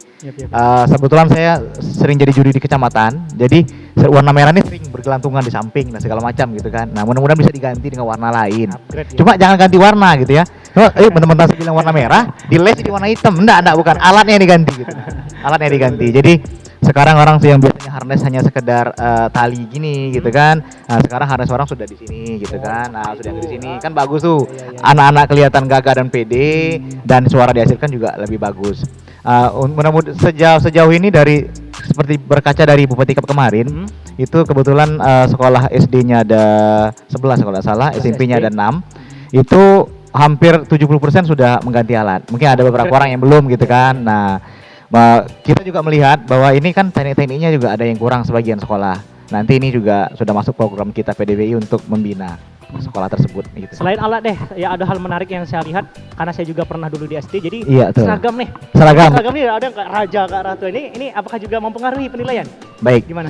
Kebetulan saya sering jadi juri di kecamatan, jadi warna merah ini sering bergelantungan di samping dan segala macam gitu kan. Nah, mudah-mudahan bisa diganti dengan warna lain. Cuma jangan ganti warna gitu ya. Teman-teman saya bilang warna merah, di les di warna hitam. Enggak, bukan. Alatnya yang diganti gitu. Alatnya diganti. Jadi sekarang orang yang biasanya harness hanya sekedar tali gini gitu kan. Nah, sekarang harness orang sudah di sini gitu kan. Nah, sudah di sini kan bagus tuh. Anak-anak kelihatan gagah dan pede dan suara dihasilkan juga lebih bagus. Mudah-mudahan sejauh ini dari seperti berkaca dari Bupati Cup kemarin, itu kebetulan sekolah SD-nya ada 11 kalau tidak salah, SMP-nya ada 6. Itu hampir 70% sudah mengganti alat. Mungkin ada beberapa orang yang belum gitu kan. Nah, kita juga melihat bahwa ini kan teknik-tekniknya juga ada yang kurang sebagian sekolah. Nanti ini juga sudah masuk program kita PDBI untuk membina sekolah tersebut gitu. Selain alat deh, ya ada hal menarik yang saya lihat karena saya juga pernah dulu di SD. Jadi seragam nih. Seragam nih ada Kak Raja, Kak Ratu. Ini apakah juga mempengaruhi penilaian? Baik. Gimana?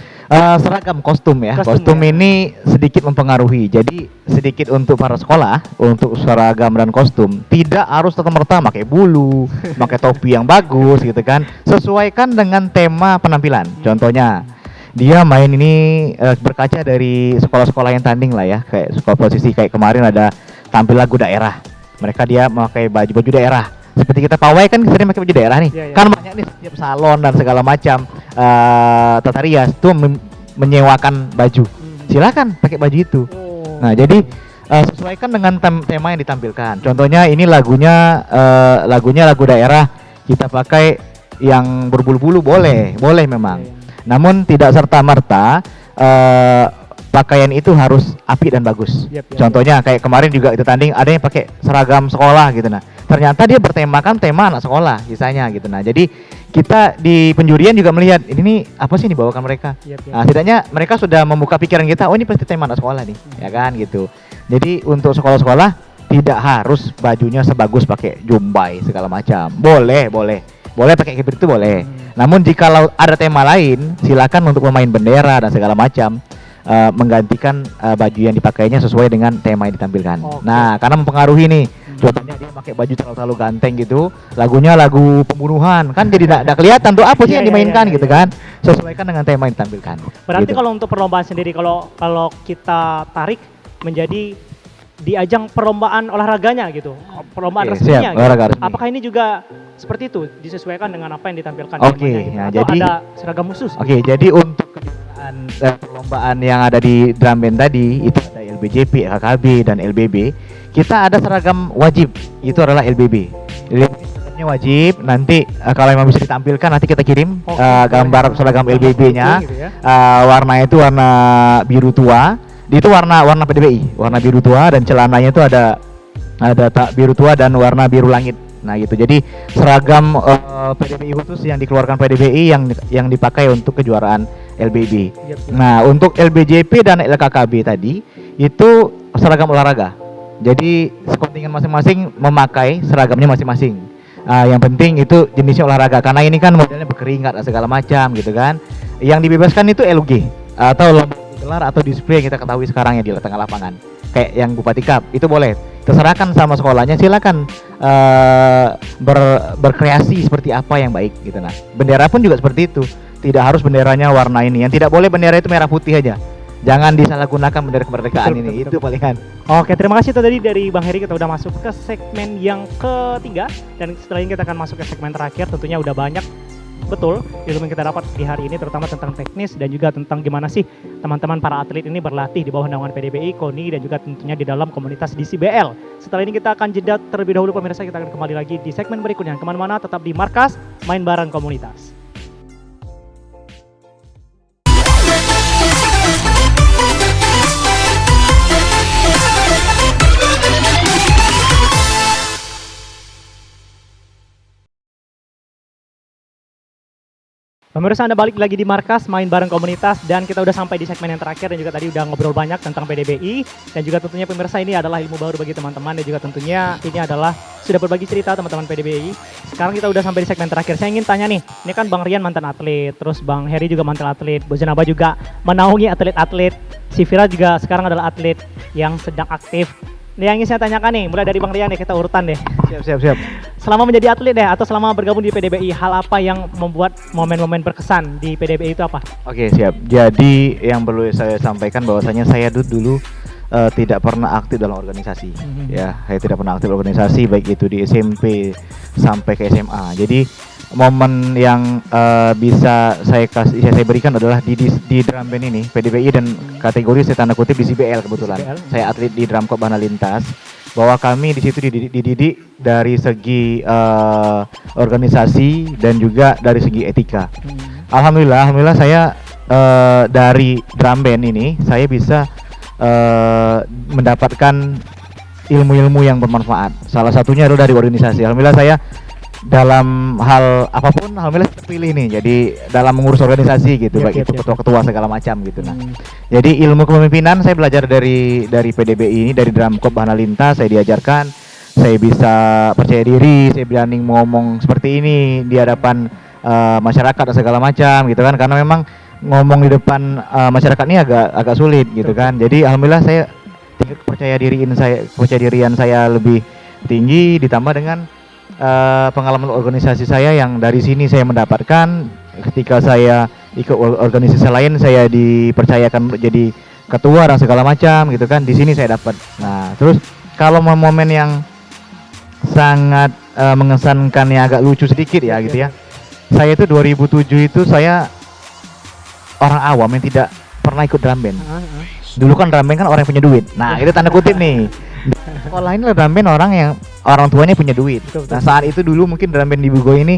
Seragam kostum ya. Kostum ya? Ini sedikit mempengaruhi. Jadi sedikit untuk para sekolah, untuk seragam dan kostum tidak harus serta-merta pakai bulu, pakai topi yang bagus gitu kan. Sesuaikan dengan tema penampilan. Contohnya dia main ini berkaca dari sekolah-sekolah yang tanding lah ya, kayak sekolah posisi kayak kemarin ada tampil lagu daerah. Mereka dia memakai baju-baju daerah. Seperti kita pawai kan sering pakai baju daerah nih. Kan banyak nih setiap salon dan segala macam tata rias tuh menyewakan baju. Silakan pakai baju itu. Nah, jadi sesuaikan dengan tema yang ditampilkan. Contohnya ini lagunya lagu daerah, kita pakai yang berbulu-bulu boleh memang. Namun tidak serta-merta pakaian itu harus apik dan bagus. Contohnya kayak kemarin juga itu tanding ada yang pakai seragam sekolah gitu. Nah, ternyata dia bertemakan tema anak sekolah sisanya gitu. Nah, jadi kita di penjurian juga melihat ini apa sih dibawakan mereka. Nah, setidaknya mereka sudah membuka pikiran kita, oh ini pasti tema anak sekolah nih, ya kan gitu. Jadi untuk sekolah-sekolah tidak harus bajunya sebagus pakai jumbai segala macam. Boleh pakai kibrit itu boleh. Namun jika ada tema lain, silakan untuk pemain bendera dan segala macam menggantikan baju yang dipakainya sesuai dengan tema yang ditampilkan. Nah, karena mempengaruhi nih. Contohnya dia pakai baju terlalu ganteng gitu, lagunya lagu pembunuhan, kan jadi tidak kelihatan tuh apa sih yang dimainkan gitu kan. Sesuaikan dengan tema yang ditampilkan. Berarti gitu. kalau untuk perlombaan sendiri kalau kita tarik menjadi di ajang perlombaan olahraganya gitu, perlombaan resminya gitu. Resmi. Apakah ini juga seperti itu disesuaikan dengan apa yang ditampilkan? Gitu? Nah, atau jadi ada seragam khusus? Jadi untuk kejuaraan perlombaan yang ada di drum band tadi itu ada LBJP, LKKB dan LBB. Kita ada seragam wajib, itu adalah LBB. Seragamnya wajib. Nanti kalau memang bisa ditampilkan nanti kita kirim gambar seragam LBB-nya. Gitu ya. Warna itu warna biru tua. Itu warna PDBI, warna biru tua, dan celananya itu ada biru tua dan warna biru langit. Nah gitu. Jadi seragam PDBI khusus yang dikeluarkan PDBI yang dipakai untuk kejuaraan LBB. Nah, untuk LBJP dan LKKB tadi itu seragam olahraga. Jadi kontingen masing-masing memakai seragamnya masing-masing. Yang penting itu jenisnya olahraga, karena ini kan modelnya berkeringat segala macam gitu kan. Yang dibebaskan itu LUG atau gelar atau display yang kita ketahui sekarang yang di tengah lapangan, kayak yang Bupati Cup itu boleh, terserahkan sama sekolahnya, silakan berkreasi seperti apa yang baik gitu. Nah, bendera pun juga seperti itu, tidak harus benderanya warna ini, yang tidak boleh bendera itu merah putih aja, jangan disalahgunakan bendera kemerdekaan ini. Itu palingan. Oke, terima kasih tadi dari Bang Heri. Kita udah masuk ke segmen yang ketiga, dan setelah ini kita akan masuk ke segmen terakhir. Tentunya udah banyak betul ilmu yang kita dapat di hari ini, terutama tentang teknis dan juga tentang gimana sih teman-teman para atlet ini berlatih di bawah naungan PDBI, KONI, dan juga tentunya di dalam komunitas DCBL. Setelah ini kita akan jeda terlebih dahulu pemirsa, kita akan kembali lagi di segmen berikutnya. Kemana-mana, tetap di Markas Main Bareng Komunitas. Pemirsa, Anda balik lagi di Markas Main Bareng Komunitas, dan kita udah sampai di segmen yang terakhir, dan juga tadi udah ngobrol banyak tentang PDBI, dan juga tentunya pemirsa ini adalah ilmu baru bagi teman-teman, dan juga tentunya ini adalah sudah berbagi cerita teman-teman PDBI. Sekarang kita udah sampai di segmen terakhir. Saya ingin tanya nih, ini kan Bang Rian mantan atlet, terus Bang Heri juga mantan atlet, Bu Zenaba juga menaungi atlet-atlet, si Vira juga sekarang adalah atlet yang sedang aktif yang ingin saya tanyakan nih, mulai dari Bang Rian nih, kita urutan deh. Siap. Selama menjadi atlet deh, atau selama bergabung di PDBI, hal apa yang membuat momen-momen berkesan di PDBI itu apa? Oke, siap. Jadi yang perlu saya sampaikan bahwasanya saya dulu tidak pernah aktif dalam organisasi. Ya, saya tidak pernah aktif organisasi baik itu di SMP sampai ke SMA. Jadi momen yang bisa saya berikan adalah di drum band ini PDBI dan kategori saya tanda kutip di CBL kebetulan. CBL. Saya atlet di Drum Corps Bahana Lintas. Bahwa kami di situ dididik dari segi organisasi dan juga dari segi etika. Alhamdulillah saya dari drum band ini saya bisa mendapatkan ilmu-ilmu yang bermanfaat. Salah satunya adalah dari organisasi. Alhamdulillah saya dalam hal apapun alhamdulillah terpilih nih. Jadi dalam mengurus organisasi gitu, baik itu ketua-ketua segala macam gitu. Nah, jadi ilmu kepemimpinan saya belajar dari PDBI ini, dari Drum Corps Bahana Lintas saya diajarkan. Saya bisa percaya diri, saya berani ngomong seperti ini di hadapan masyarakat dan segala macam gitu kan, karena memang ngomong di depan masyarakat ini agak sulit gitu kan. Jadi alhamdulillah saya tingkat percaya dirian saya lebih tinggi, ditambah dengan pengalaman organisasi saya yang dari sini saya mendapatkan. Ketika saya ikut organisasi lain saya dipercayakan jadi ketua dan segala macam gitu kan, di sini saya dapat. Nah terus kalau momen yang sangat mengesankan yang agak lucu sedikit ya gitu ya, saya itu 2007 itu saya orang awam yang tidak pernah ikut drum band. Dulu kan drum band kan orang yang punya duit. Nah itu tanda kutip nih. Sekolah ini drum band orang tuanya punya duit. Nah saat itu dulu mungkin drum band di Bugo ini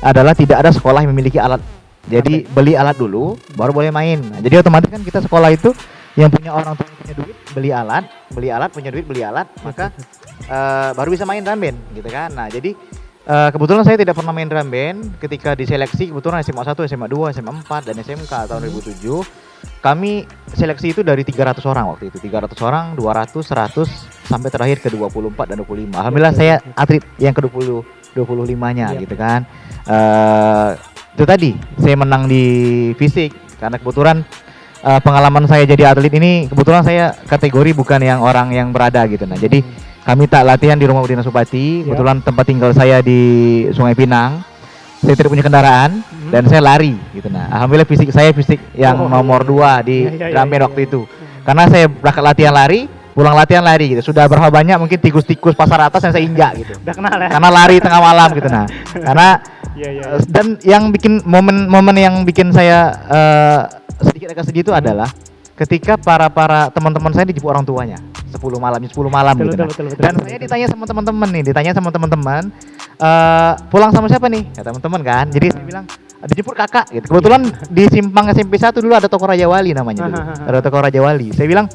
adalah tidak ada sekolah yang memiliki alat. Jadi beli alat dulu baru boleh main. Nah, jadi otomatis kan kita sekolah itu yang punya orang tua punya duit beli alat, punya duit beli alat, maka baru bisa main drum band gitu kan. Nah jadi kebetulan saya tidak pernah main drum band. Ketika diseleksi kebetulan SMA 1, SMA 2, SMA 4 dan SMK tahun 2007, kami seleksi itu dari 300 orang waktu itu. 300 orang, 200, 100 sampai terakhir ke 24 dan 25. Alhamdulillah saya atlet yang ke 25-nya gitu kan. Itu tadi saya menang di fisik karena kebetulan pengalaman saya jadi atlet ini kebetulan saya kategori bukan yang orang yang berada gitu. Nah, jadi kami tak latihan di rumah Dinas Bupati. Kebetulan tempat tinggal saya di Sungai Pinang. Saya tidak punya kendaraan dan saya lari gitu. Nah, alhamdulillah fisik saya yang nomor 2 di drum band waktu itu. Karena saya berangkat latihan lari, pulang latihan lari gitu. Sudah berapa banyak mungkin tikus-tikus pasar atas yang saya injak gitu. Udah kenal ya? Karena lari tengah malam gitu. Nah, karena dan yang bikin momen yang bikin saya sedikit agak sedih itu adalah ketika para teman-teman saya dijemput orang tuanya 10 malam gitu. Betul. Dan saya ditanya sama teman-teman, pulang sama siapa nih? Ya teman-teman kan. Jadi saya bilang dijemput kakak gitu. Kebetulan di simpang SMP 1 dulu ada toko Raja Wali namanya dulu. Ada toko Raja Wali. Saya bilang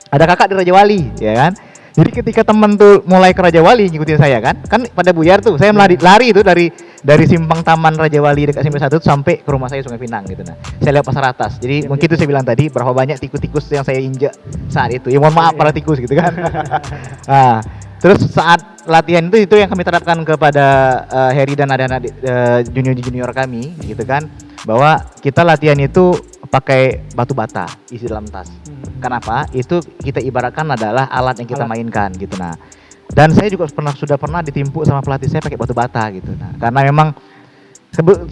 ada kakak di Raja Wali, ya kan? Jadi ketika teman tuh mulai ke Raja Wali ngikutin saya kan pada buyar tuh, saya lari itu dari simpang Taman Raja Wali dekat SMP 1 sampai ke rumah saya Sungai Pinang gitu. Nah, saya lihat pasar atas. Jadi mungkin itu saya bilang tadi berapa banyak tikus-tikus yang saya injak saat itu. Ya mohon maaf para tikus gitu kan. Nah, terus saat latihan itu yang kami terapkan kepada Heri dan adik-adik junior kami gitu kan, bahwa kita latihan itu pakai batu bata isi dalam tas. Kenapa? Itu kita ibaratkan adalah alat yang kita mainkan gitu. Nah, dan saya juga sudah pernah ditimpuk sama pelatih saya pakai batu bata gitu. Nah, karena memang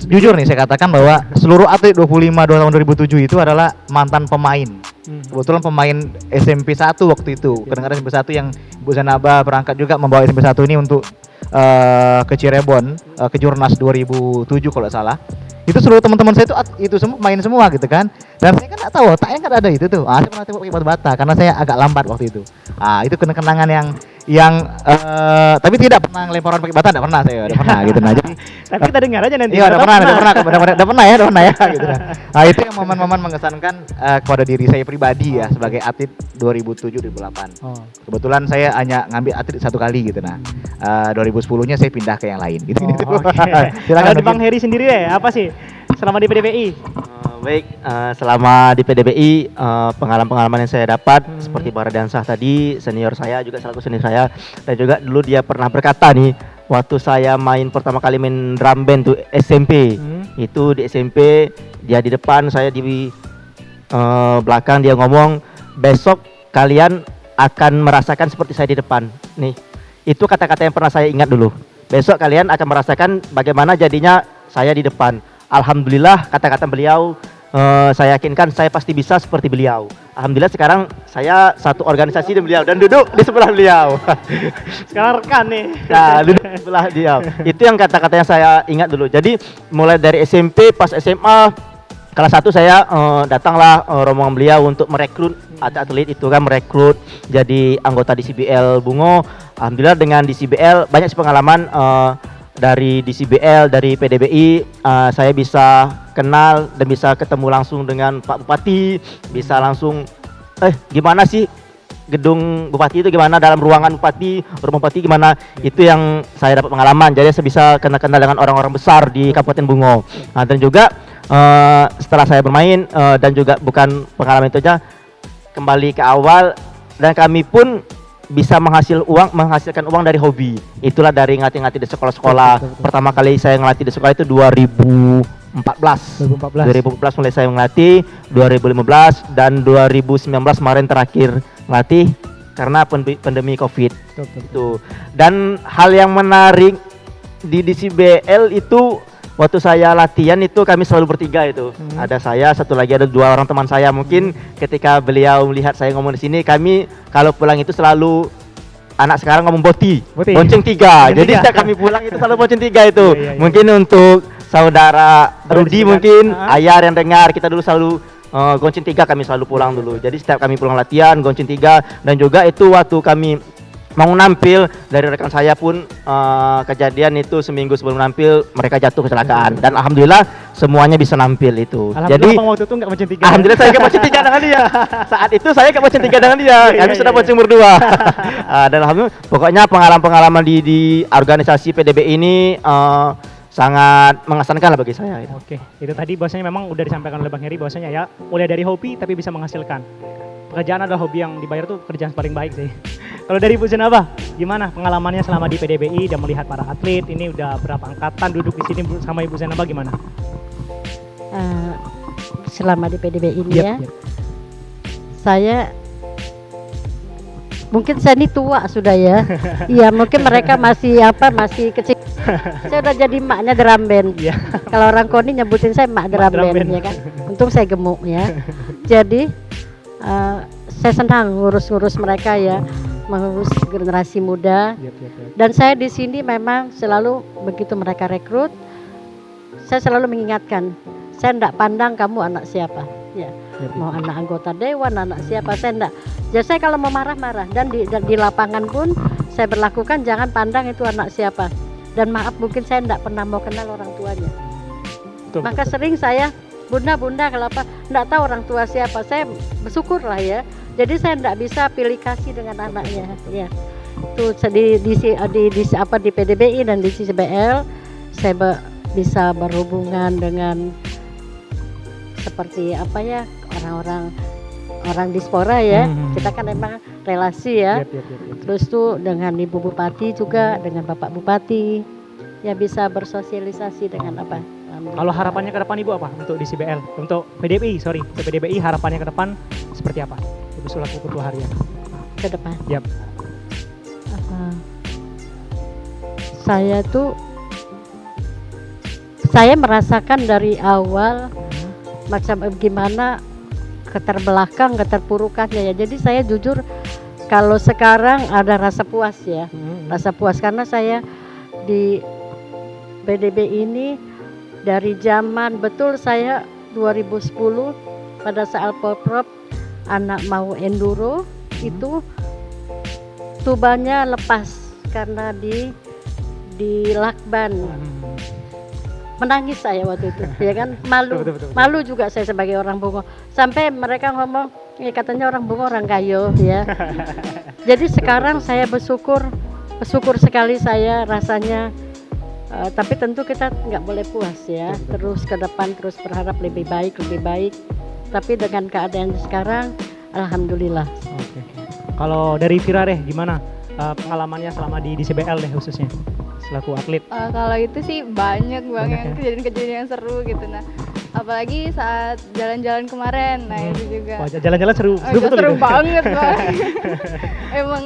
jujur nih saya katakan bahwa seluruh atlet 25 tahun 2007 itu adalah mantan pemain. Kebetulan pemain SMP 1 waktu itu. Kadang-kadang SMP 1 yang Bu Zanaba berangkat juga membawa SMP 1 ini untuk ke Cirebon, ke Jurnas 2007 kalau tidak salah. Itu seluruh teman-teman saya itu semua main semua gitu kan. Dan saya kan nggak tahu, otaknya kan ada itu tuh. Saya pernah pakai batu bata karena saya agak lambat waktu itu. Itu kenangan yang tapi tidak pernah lemparan pakai bata, tidak pernah saya, tidak pernah gitu. Nah, jadi tapi kita dengar aja nanti. Iya, udah pernah ya gitu. Nah, itu yang momen-momen mengesankan kepada diri saya pribadi ya sebagai atlet 2007-2008. Kebetulan saya hanya ngambil atlet 1 kali gitu. Nah, 2010-nya saya pindah ke yang lain gitu. Kalau di Bang Heri sendiri deh, apa sih selama di PDBI? Baik, selama di PDBI pengalaman-pengalaman yang saya dapat seperti Bang Radiansah tadi, senior saya juga selaku senior saya, dan juga dulu dia pernah berkata nih waktu saya main pertama kali main drum band tuh SMP. Itu di SMP dia di depan, saya di belakang, dia ngomong besok kalian akan merasakan seperti saya di depan. Nih, itu kata-kata yang pernah saya ingat dulu. Besok kalian akan merasakan bagaimana jadinya saya di depan. Alhamdulillah kata-kata beliau, saya yakinkan saya pasti bisa seperti beliau. Alhamdulillah sekarang saya satu organisasi dengan beliau dan duduk di sebelah beliau. Sekarang rekan nih. Nah, duduk di sebelah dia. Itu yang kata-kata yang saya ingat dulu. Jadi mulai dari SMP, pas SMA, kelas 1 saya datanglah rombongan beliau untuk merekrut atlet itu kan, merekrut jadi anggota DCBL Bungo. Alhamdulillah dengan DCBL banyak sih pengalaman dari DCBL, dari PDBI, saya bisa kenal dan bisa ketemu langsung dengan Pak Bupati, bisa langsung gimana sih gedung Bupati itu, gimana dalam ruangan Bupati, rumah Bupati gimana, itu yang saya dapat pengalaman. Jadi saya bisa kenal-kenal dengan orang-orang besar di Kabupaten Bungo. Nah, dan juga setelah saya bermain dan juga bukan pengalaman itu aja, kembali ke awal dan kami pun bisa menghasilkan uang dari hobi. Itulah dari ngelatih-ngelatih di sekolah-sekolah. Pertama kali saya ngelatih di sekolah itu 2014 mulai saya ngelatih, 2015 dan 2019 kemarin terakhir ngelatih karena pandemi Covid. Itu. Dan hal yang menarik di DCBL itu, waktu saya latihan itu kami selalu bertiga itu. Ada saya, satu lagi ada 2 orang teman saya. Mungkin ketika beliau melihat saya ngomong di sini, kami kalau pulang itu selalu anak sekarang ngomong bonceng 3. Jadi setiap kami pulang itu selalu bonceng 3 itu. Mungkin untuk saudara Rudi mungkin ayah yang dengar, kita dulu selalu gonceng 3 kami selalu pulang dulu. Jadi setiap kami pulang latihan gonceng 3, dan juga itu waktu kami mau nampil, dari rekan saya pun kejadian itu seminggu sebelum nampil mereka jatuh kecelakaan, dan alhamdulillah semuanya bisa nampil itu. Jadi waktu itu nggak bonceng 3. Alhamdulillah saya nggak bonceng 3 dengan dia. Saat itu saya nggak bonceng 3 dengan dia. Kami sudah bonceng berdua. Dan alhamdulillah pokoknya pengalaman-pengalaman di organisasi PDB ini sangat mengesankan lah bagi saya. Oke, itu tadi bahwasanya memang udah disampaikan oleh Bang Heri bahwasanya ya mulai dari hobi tapi bisa menghasilkan. Pekerjaan adalah hobi yang dibayar tuh kerjaan paling baik sih. Kalau dari Bu Zenaba, gimana pengalamannya selama di PDBI dan melihat para atlet ini udah berapa angkatan duduk di sini sama Ibu Zenaba gimana? Selama di PDBI ini saya mungkin saya ini tua sudah ya. Iya, mungkin mereka masih kecil. Saya udah jadi emaknya drum band. Kalau orang Koni nyebutin saya emak drum band ya kan. Untung saya gemuk ya. Jadi saya senang ngurus mereka ya, mengurus generasi muda. Dan saya di sini memang selalu begitu mereka rekrut, saya selalu mengingatkan, saya tidak pandang kamu anak siapa, ya. Mau anak anggota dewan, anak siapa, saya tidak. Jadi saya kalau mau marah-marah, dan di lapangan pun saya berlakukan jangan pandang itu anak siapa. Dan maaf mungkin saya tidak pernah mau kenal orang tuanya. Maka sering saya bunda kalau apa enggak tahu orang tua siapa, saya bersyukur lah ya. Jadi saya enggak bisa pilih kasih dengan anaknya ya. Tuh di PDBI dan di CBL saya bisa berhubungan dengan seperti apa ya, orang diaspora ya. Kita kan memang relasi ya. Terus tuh dengan Ibu Bupati juga, dengan Bapak Bupati ya, bisa bersosialisasi dengan apa. Kalau harapannya ke depan Ibu apa untuk di CBL? Untuk PDBI harapannya ke depan seperti apa? Ibu selaku ketua harian. Ke depan? Yap. Saya merasakan dari awal macam gimana keterbelakang, keterpurukannya ya. Jadi saya jujur kalau sekarang ada rasa puas ya. Rasa puas karena saya di PDB ini dari zaman betul saya 2010 pada saat Polprop anak mau enduro itu tubannya lepas karena di lakban. Menangis saya waktu itu ya kan, malu juga saya sebagai orang Bungo, sampai mereka ngomong katanya orang Bungo orang kayo ya. Jadi sekarang saya bersyukur sekali saya rasanya. Tapi tentu kita nggak boleh puas ya, terus ke depan terus berharap lebih baik. Tapi dengan keadaan sekarang, alhamdulillah. Oke. Kalau dari Vira deh, gimana pengalamannya selama di CBL deh khususnya selaku atlet? Kalau itu sih banyak banget kejadian-kejadian yang seru gitu. Nah, apalagi saat jalan-jalan kemarin. Nah itu juga. Wah, jalan-jalan seru, Oh, betul seru itu. banget Bang.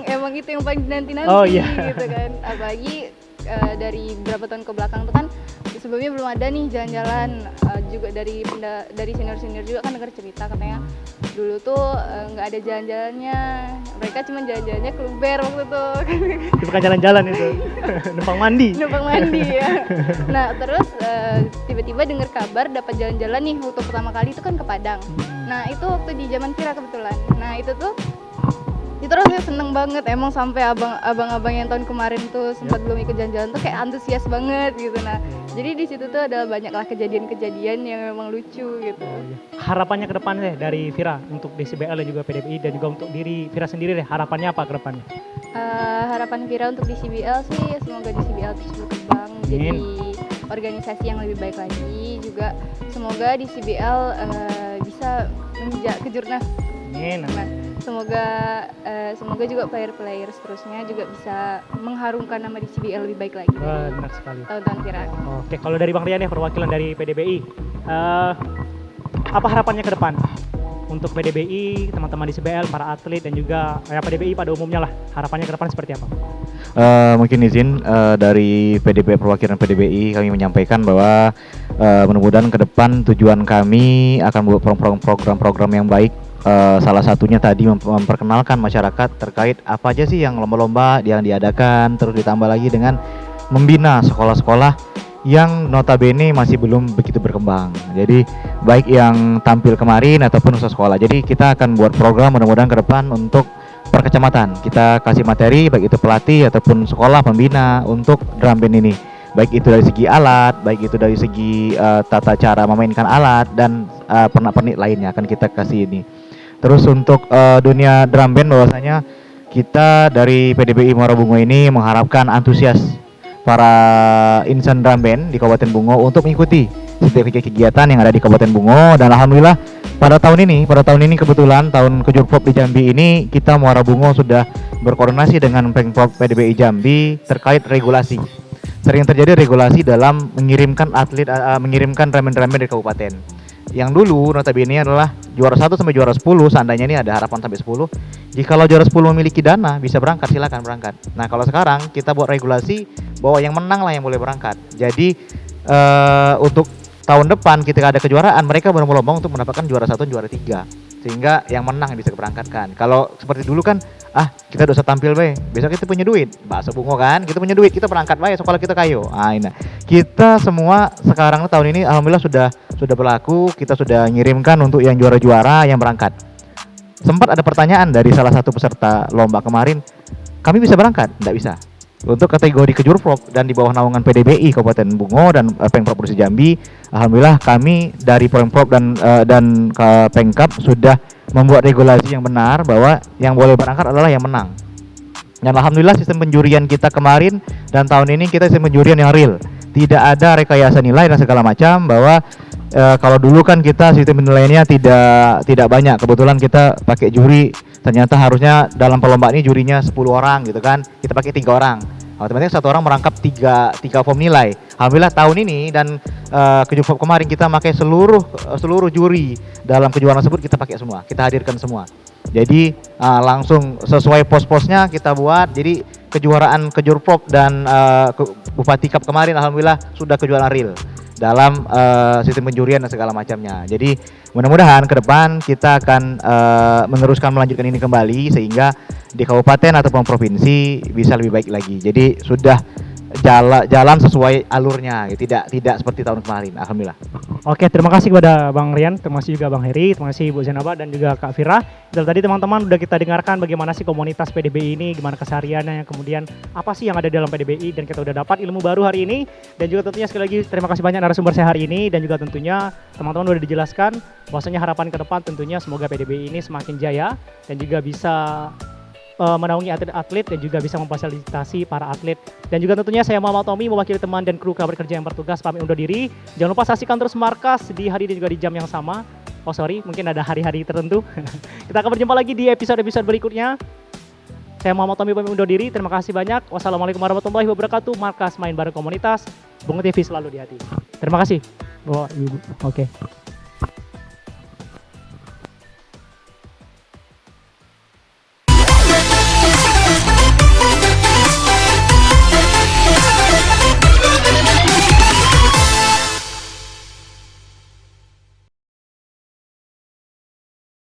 emang itu yang paling dinanti-nanti Oh, iya. gitu kan. Apalagi dari beberapa tahun ke belakang tuh kan sebelumnya belum ada nih jalan-jalan, juga dari senior-senior juga kan dengar cerita katanya dulu tuh nggak ada jalan-jalannya, mereka cuma jalan-jalannya ke Luber waktu itu. Itu bukan jalan-jalan itu, numpang mandi. Numpang mandi ya. Nah terus tiba-tiba dengar kabar dapat jalan-jalan nih waktu pertama kali itu kan ke Padang. Nah itu waktu di zaman Vira kebetulan. Nah itu rasanya seneng banget, emang sampai abang-abang yang tahun kemarin tuh sempat belum ikut jalan-jalan tuh kayak antusias banget gitu. Nah jadi di situ tuh ada banyaklah kejadian-kejadian yang memang lucu gitu. Harapannya ke depan deh dari Vira untuk DCBL dan juga PDBI dan juga untuk diri Vira sendiri deh, harapannya apa ke depannya? Harapan Vira untuk DCBL sih semoga DCBL terus berkembang jadi organisasi yang lebih baik lagi, juga semoga DCBL bisa menginjak ke Jurnas. Amin. Nah, semoga juga player-player seterusnya juga bisa mengharumkan nama DCBL lebih baik lagi dari Benar sekali. tahun-tahun Vira. Oke, kalau dari Bang Rian ya, perwakilan dari PDBI, apa harapannya ke depan untuk PDBI, teman-teman DCBL, para atlet dan juga PDBI pada umumnya lah, harapannya ke depan seperti apa? Mungkin izin dari PDB perwakilan PDBI kami menyampaikan bahwa mudah-mudahan ke depan tujuan kami akan membuat program-program yang baik. Salah satunya tadi memperkenalkan masyarakat terkait apa aja sih yang lomba-lomba yang diadakan, terus ditambah lagi dengan membina sekolah-sekolah yang notabene masih belum begitu berkembang. Jadi baik yang tampil kemarin ataupun usaha sekolah. Jadi kita akan buat program mudah-mudahan ke depan untuk per kecamatan. Kita kasih materi baik itu pelatih ataupun sekolah pembina untuk drum band ini. Baik itu dari segi alat, baik itu dari segi tata cara memainkan alat dan pernak-pernik lainnya akan kita kasih ini. Terus untuk dunia drum band bahwasanya kita dari PDBI Muara Bungo ini mengharapkan antusias para insan drum band di Kabupaten Bungo untuk mengikuti setiap kegiatan yang ada di Kabupaten Bungo. Dan alhamdulillah pada tahun ini kebetulan tahun Kejurprop di Jambi ini kita Muara Bungo sudah berkoordinasi dengan Pemprov PDBI Jambi terkait regulasi. Sering terjadi regulasi dalam mengirimkan mengirimkan drum band dari kabupaten. Yang dulu notabene adalah juara 1 sampai juara 10, seandainya ini ada harapan sampai 10. Jikalau juara 10 memiliki dana bisa berangkat, silakan berangkat. Nah, kalau sekarang kita buat regulasi bahwa yang menang lah yang boleh berangkat. Jadi untuk tahun depan ketika ada kejuaraan mereka berlomba untuk mendapatkan juara 1 dan juara 3. Sehingga yang menang bisa keberangkatkan. Kalau seperti dulu kan kita udah usah tampil besok kita punya duit, bakso bungo kan, kita punya duit, kita berangkat sekolah kita kayu. Kita semua sekarang tahun ini alhamdulillah sudah berlaku, kita sudah ngirimkan untuk yang juara-juara yang berangkat. Sempat ada pertanyaan dari salah satu peserta lomba kemarin, kami bisa berangkat? Tidak bisa. Untuk kategori Kejurprop dan di bawah naungan PDBI Kabupaten Bungo dan Pemprov Provinsi Jambi, alhamdulillah kami dari Pemprov dan Pemkap sudah membuat regulasi yang benar bahwa yang boleh berangkat adalah yang menang. Dan alhamdulillah sistem penjurian kita kemarin dan tahun ini kita sistem penjurian yang real. Tidak ada rekayasa nilai dan segala macam bahwa kalau dulu kan kita sistem penilaiannya tidak banyak. Kebetulan kita pakai juri, ternyata harusnya dalam perlombaan ini jurinya 10 orang gitu kan. Kita pakai 3 orang. Otomatis satu orang merangkap tiga form nilai. Alhamdulillah tahun ini dan Kejurprop kemarin kita pakai seluruh juri dalam kejuaraan tersebut kita pakai semua, kita hadirkan semua. Jadi langsung sesuai pos-posnya kita buat. Jadi kejuaraan Kejurprop dan Bupati Cup kemarin alhamdulillah sudah kejuaraan real dalam sistem penjurian dan segala macamnya. Jadi mudah-mudahan ke depan kita akan meneruskan melanjutkan ini kembali sehingga di kabupaten ataupun provinsi bisa lebih baik lagi. Jadi sudah jalan sesuai alurnya, tidak seperti tahun kemarin. Alhamdulillah. Oke, terima kasih kepada Bang Rian, terima kasih juga Bang Heri, terima kasih Bu Zainaba dan juga Kak Vira. Dan tadi teman-teman udah kita dengarkan bagaimana sih komunitas PDBI ini, gimana kesehariannya, yang kemudian apa sih yang ada di dalam PDBI, dan kita udah dapat ilmu baru hari ini. Dan juga tentunya sekali lagi terima kasih banyak narasumber saya hari ini, dan juga tentunya teman-teman udah dijelaskan bahwasanya harapan ke depan tentunya semoga PDBI ini semakin jaya dan juga bisa menaungi atlet-atlet dan juga bisa memfasilitasi para atlet. Dan juga tentunya saya Muhammad Tommy mewakili teman dan kru kabar kerja yang bertugas pamit undur diri. Jangan lupa saksikan terus Markas di hari dan juga di jam yang sama. Mungkin ada hari-hari tertentu. Kita akan berjumpa lagi di episode-episode berikutnya. Saya Muhammad Tommy pamit undur diri. Terima kasih banyak. Wassalamualaikum warahmatullahi wabarakatuh. Markas Main Bareng Komunitas. Bungo TV selalu di hati. Terima kasih. Bapak, Ibu. Oke.